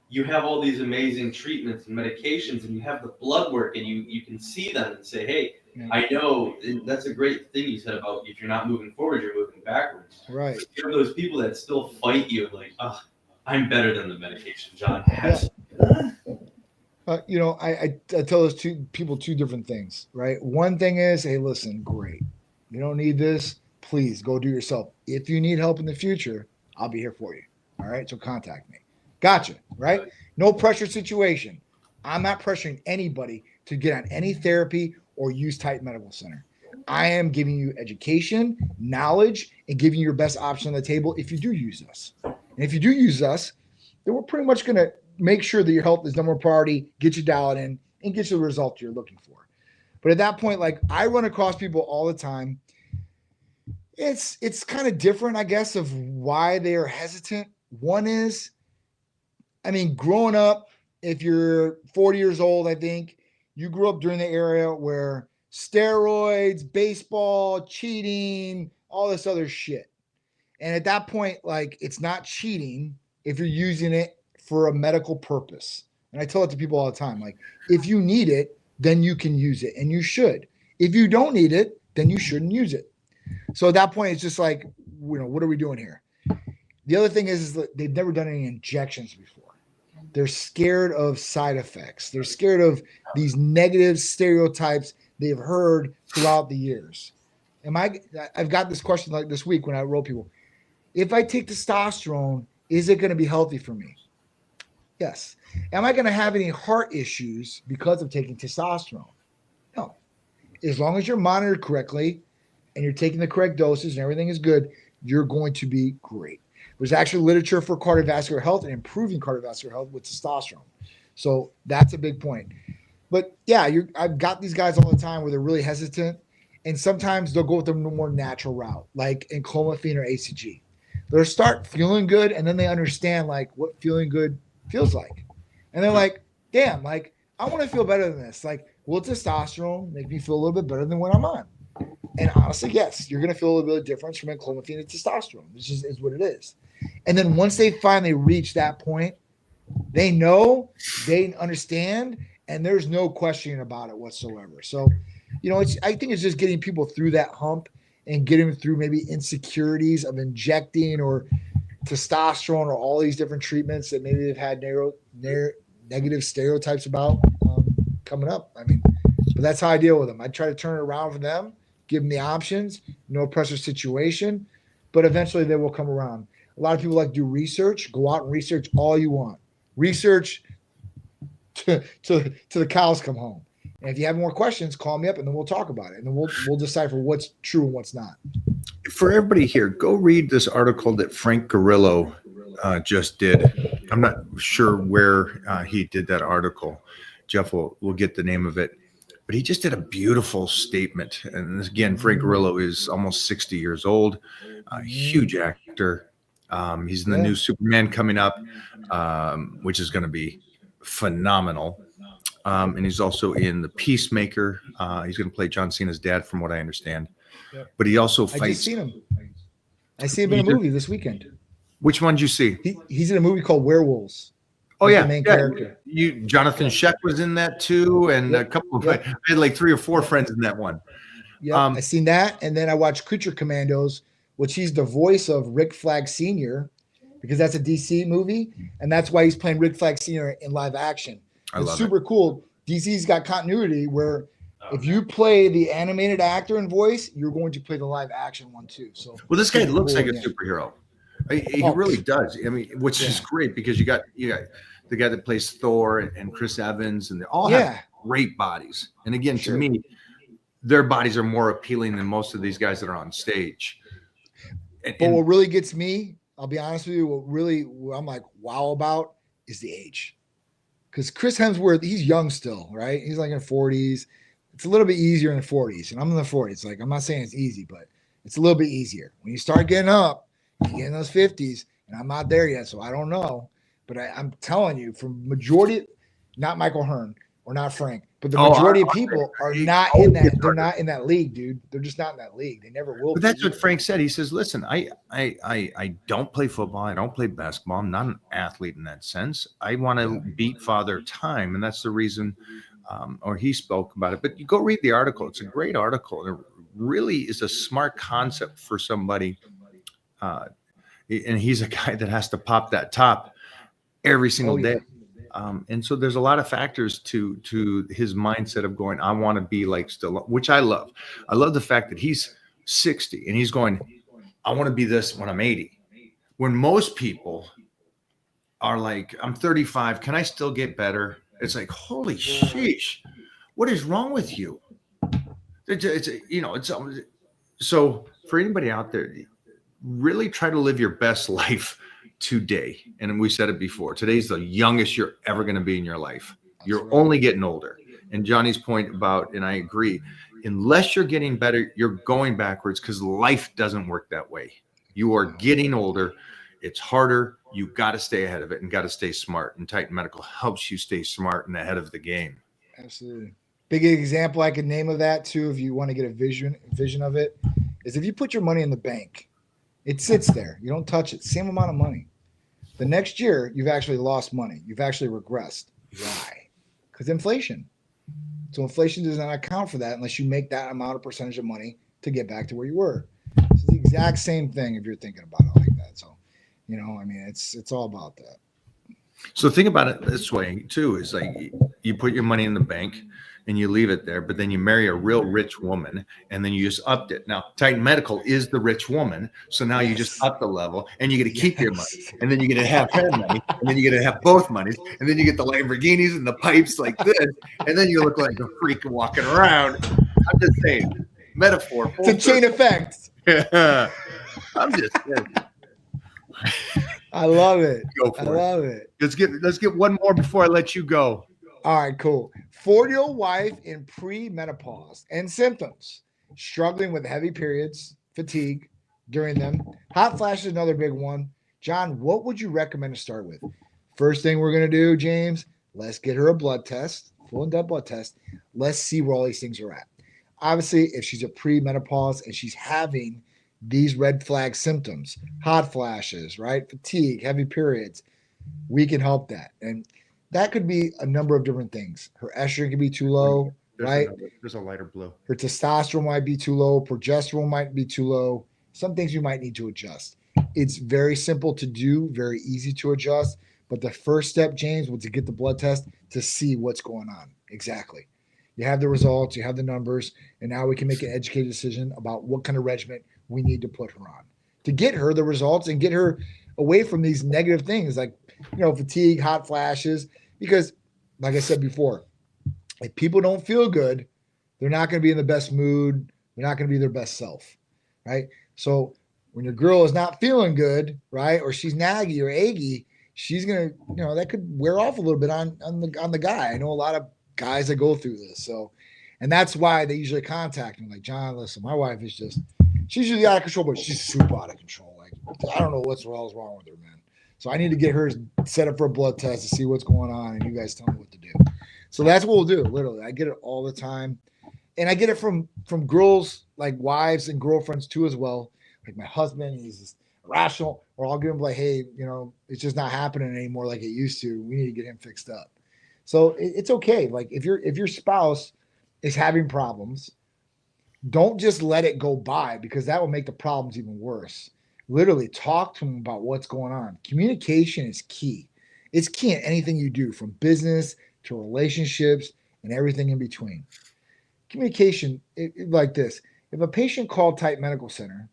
you have all these amazing treatments and medications, and you have the blood work, and you can see them and say, hey, I know that's a great thing you said about if you're not moving forward, you're moving backwards. Right. But you have those people that still fight you, like, oh, I'm better than the medication, John. I tell those two people two different things, right? One thing is, hey, listen, great. You don't need this. Please go do yourself. If you need help in the future, I'll be here for you. All right. So contact me. Gotcha. Right. No pressure situation. I'm not pressuring anybody to get on any therapy or use Titan Medical Center. I am giving you education, knowledge, and giving you your best option on the table if you do use us. And if you do use us, then we're pretty much going to make sure that your health is number one priority, get you dialed in, and get you the result you're looking for. But at that point, like, I run across people all the time. It's kind of different, I guess, of why they are hesitant. One is, I mean, growing up, if you're 40 years old, I think you grew up during the area where steroids, baseball, cheating, all this other shit. And at that point, like, it's not cheating if you're using it for a medical purpose. And I tell it to people all the time. Like, if you need it, then you can use it, and you should. If you don't need it, then you shouldn't use it. So at that point, it's just like, what are we doing here? The other thing is that they've never done any injections before. They're scared of side effects. They're scared of these negative stereotypes they've heard throughout the years. I've got this question like this week when I wrote people, if I take testosterone, is it going to be healthy for me? Yes. Am I going to have any heart issues because of taking testosterone? No. As long as you're monitored correctly and you're taking the correct doses and everything is good, you're going to be great. There's actually literature for cardiovascular health and improving cardiovascular health with testosterone. So that's a big point. But yeah, I've got these guys all the time where they're really hesitant. And sometimes they'll go with the more natural route, like in clomiphene or ACG. They'll start feeling good, and then they understand like what feeling good feels like. And they're like, damn, like I want to feel better than this. Like, will testosterone make me feel a little bit better than when I'm on? And honestly, yes, you're going to feel a little bit of difference from clomiphene to testosterone. This is what it is. And then once they finally reach that point, they know, they understand, and there's no questioning about it whatsoever. So, I think it's just getting people through that hump and getting them through maybe insecurities of injecting or testosterone or all these different treatments that maybe they've had negative stereotypes about coming up. I mean, but that's how I deal with them. I try to turn it around for them, give them the options, no pressure situation, but eventually they will come around. A lot of people like to do research. Go out and research all you want. Research to the cows come home. And if you have more questions, call me up and then we'll talk about it. And then we'll decipher what's true and what's not. For everybody here, go read this article that Frank Grillo just did. I'm not sure where he did that article. Jeff will get the name of it. But he just did a beautiful statement. And again, Frank Grillo is almost 60 years old, a huge actor. He's in the new Superman coming up, which is going to be phenomenal. And he's also in The Peacemaker. He's going to play John Cena's dad, from what I understand. Yep. But he also fights. I just seen him. I see him in a movie this weekend. Which one did you see? He's in a movie called Werewolves. Oh yeah, the main character. Jonathan Sheck was in that too, and a couple of I had like 3 or 4 friends in that one. Yeah, I seen that, and then I watched Creature Commandos, which he's the voice of Rick Flag Sr. because that's a DC movie, and that's why he's playing Rick Flag Sr. in live action. It's super cool. DC's got continuity where if you play the animated actor and voice, you're going to play the live action one too. So well, this guy looks like a superhero. He really does. I mean, which is great because you got the guy that plays Thor and Chris Evans, and they all have great bodies. And again, to me, their bodies are more appealing than most of these guys that are on stage. But what really gets me, I'll be honest with you, what I'm like, wow about is the age. Because Chris Hemsworth, he's young still, right? He's like in 40s. It's a little bit easier in the 40s. And I'm in the 40s. Like, I'm not saying it's easy, but it's a little bit easier. When you start getting up, you get in those 50s, and I'm not there yet, so I don't know. But I'm telling you, from majority, not Michael Hearn or not Frank, but the majority of people are not in that. They're not in that league, dude. They're just not in that league. They never will. But that's what Frank said. He says, "Listen, I don't play football. I don't play basketball. I'm not an athlete in that sense. I want to beat Father Time, and that's the reason." Or he spoke about it. But you go read the article. It's a great article. It really is a smart concept for somebody. And he's a guy that has to pop that top every single day. And so there's a lot of factors to his mindset of going, I want to be like still, which I love. I love the fact that he's 60 and he's going, I want to be this when I'm 80. When most people are like, I'm 35. Can I still get better? It's like, holy sheesh. What is wrong with you? So for anybody out there, really try to live your best life today. And we said it before, today's the youngest you're ever going to be in your life. You're only getting older. And Johnny's point about, and I agree, unless you're getting better, you're going backwards because life doesn't work that way. You are getting older. It's harder. You got to stay ahead of it and got to stay smart. And Titan Medical helps you stay smart and ahead of the game. Absolutely. Big example I could name of that too, if you want to get a vision of it, is if you put your money in the bank, it sits there. You don't touch it. Same amount of money. The next year, you've actually lost money. You've actually regressed. Why? Because inflation. So inflation does not account for that unless you make that amount of percentage of money to get back to where you were. It's the exact same thing if you're thinking about it like that. So, I mean, it's all about that. So think about it this way too, is like you put your money in the bank and you leave it there, but then you marry a real rich woman and then you just upped it. Now, Titan Medical is the rich woman. So now you just up the level and you get to keep your money, and then you get to have her money, and then you get to have both monies, and then you get the Lamborghinis and the pipes like this, and then you look like a freak walking around. I'm just saying, metaphor. It's a chain effect. I'm just saying. I love it. Go for I love it. Let's get one more before I let you go. All right, cool. 40-year-old wife in pre-menopause and symptoms, struggling with heavy periods, fatigue during them. Hot flash is another big one. John, what would you recommend to start with? First thing we're going to do, James, let's get her a blood test, full in-depth blood test. Let's see where all these things are at. Obviously, if she's a pre-menopause and she's having these red flag symptoms, hot flashes, right? Fatigue, heavy periods, we can help that. And that could be a number of different things. Her estrogen could be too low, right? There's a lighter blue. Her testosterone might be too low. Progesterone might be too low. Some things you might need to adjust. It's very simple to do, very easy to adjust. But the first step, James, was to get the blood test to see what's going on. Exactly. You have the results, you have the numbers, and now we can make an educated decision about what kind of regimen we need to put her on to get her the results and get her away from these negative things like, fatigue, hot flashes. Because like I said before, if people don't feel good, they're not going to be in the best mood. They're not going to be their best self, right? So when your girl is not feeling good, right, or she's naggy or eggy, she's going to, that could wear off a little bit on the guy. I know a lot of guys that go through this. So, and that's why they usually contact me like, John, listen, my wife is she's usually out of control, but she's super out of control. Like, I don't know what's wrong with her, man. So I need to get her set up for a blood test to see what's going on, and you guys tell me what to do. So that's what we'll do. Literally, I get it all the time, and I get it from girls, like wives and girlfriends too, as well. Like my husband, he's just irrational, or I'll give him like, hey, it's just not happening anymore like it used to. We need to get him fixed up. So it's okay. Like if your spouse is having problems, don't just let it go by, because that will make the problems even worse. Literally talk to them about what's going on. Communication is key. It's key in anything you do, from business to relationships and everything in between. Communication, like this. If a patient called Titan Medical Center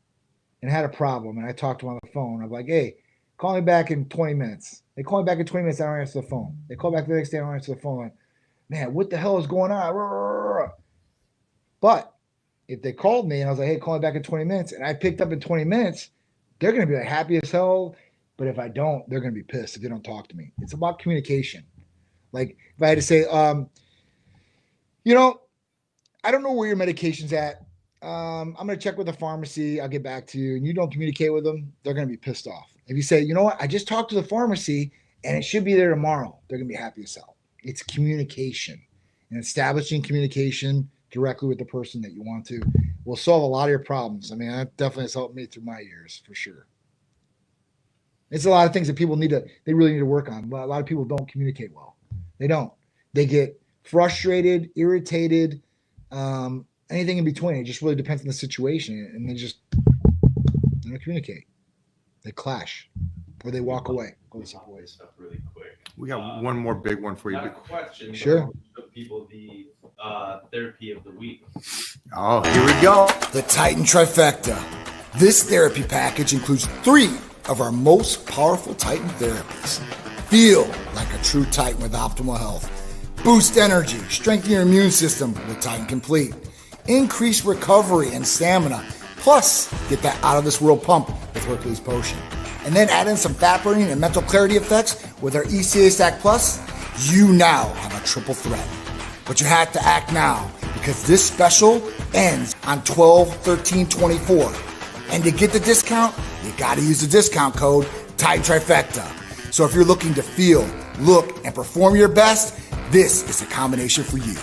and had a problem and I talked to him on the phone, I'm like, hey, call me back in 20 minutes. They call me back in 20 minutes, I don't answer the phone. They call back the next day, I don't answer the phone. Like, man, what the hell is going on? But if they called me and I was like, hey, call me back in 20 minutes, and I picked up in 20 minutes, they're going to be like happy as hell. But if I don't, they're going to be pissed if they don't talk to me. It's about communication. Like if I had to say, I don't know where your medication's at. I'm going to check with the pharmacy. I'll get back to you. And you don't communicate with them, they're going to be pissed off. If you say, you know what, I just talked to the pharmacy and it should be there tomorrow, they're going to be happy as hell. It's communication, and establishing communication directly with the person that you want to will solve a lot of your problems. I mean, that definitely has helped me through my years for sure. It's a lot of things that people they really need to work on. But a lot of people don't communicate well. They don't. They get frustrated, irritated, anything in between. It just really depends on the situation, and they don't communicate. They clash, or they walk away. Go the separate ways. Stuff really quick. We got one more big one for you. Not a question. Sure. Show people the therapy of the week. Oh, here we go. The Titan Trifecta. This therapy package includes 3 of our most powerful Titan therapies. Feel like a true Titan with optimal health. Boost energy, strengthen your immune system with Titan Complete. Increase recovery and stamina. Plus, get that out of this world pump with Hercules Potion. And then add in some fat burning and mental clarity effects with our ECA Stack Plus. You now have a triple threat. But you have to act now, because this special ends on 12/13/24. And to get the discount, you got to use the discount code Titan Trifecta. So if you're looking to feel, look, and perform your best, this is the combination for you.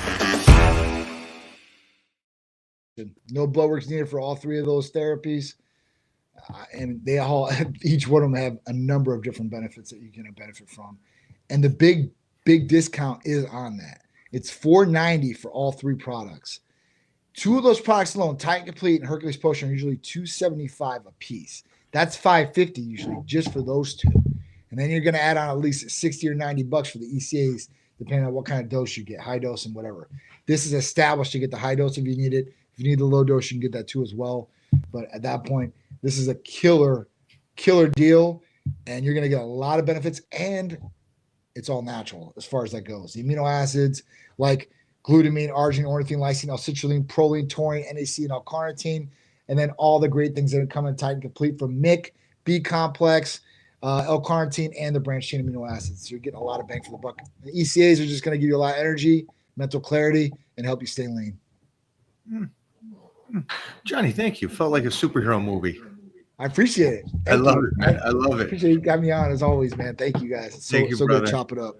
No blood work is needed for all 3 of those therapies. And each one of them have a number of different benefits that you can benefit from. And the big big discount is on that. It's $490 for all 3 products. 2 of those products alone, Titan Complete and Hercules Potion, are usually $275 a piece. That's $550 usually just for those 2. And then you're going to add on at least $60 or $90 for the ECAs, depending on what kind of dose you get, high dose and whatever. This is established to get the high dose if you need it. If you need the low dose, you can get that too as well. But at that point, this is a killer deal, and you're going to get a lot of benefits, and it's all natural as far as that goes. The amino acids like glutamine, arginine, ornithine, lysine, L-citrulline, proline, taurine, NAC, and L-carnitine, and then all the great things that come in Titan Complete from MIC, B-complex, L-carnitine, and the branched chain amino acids. So you're getting a lot of bang for the buck. The ECAs are just going to give you a lot of energy, mental clarity, and help you stay lean. Johnny, thank you. Felt like a superhero movie. I appreciate it. I love it, man. I love it. Appreciate you got me on as always, man. Thank you guys. It's Thank you, so brother. good to chop it up.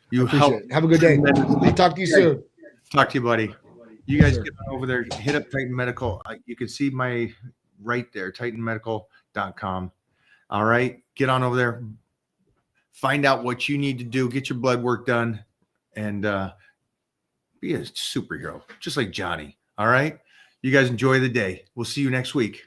You help. Have a good day. I'll talk to you soon. Talk to you, buddy. You guys get on over there, hit up Titan Medical. You can see my right there, titanmedical.com. All right. Get on over there. Find out what you need to do. Get your blood work done and be a superhero, just like Johnny. All right. You guys enjoy the day. We'll see you next week.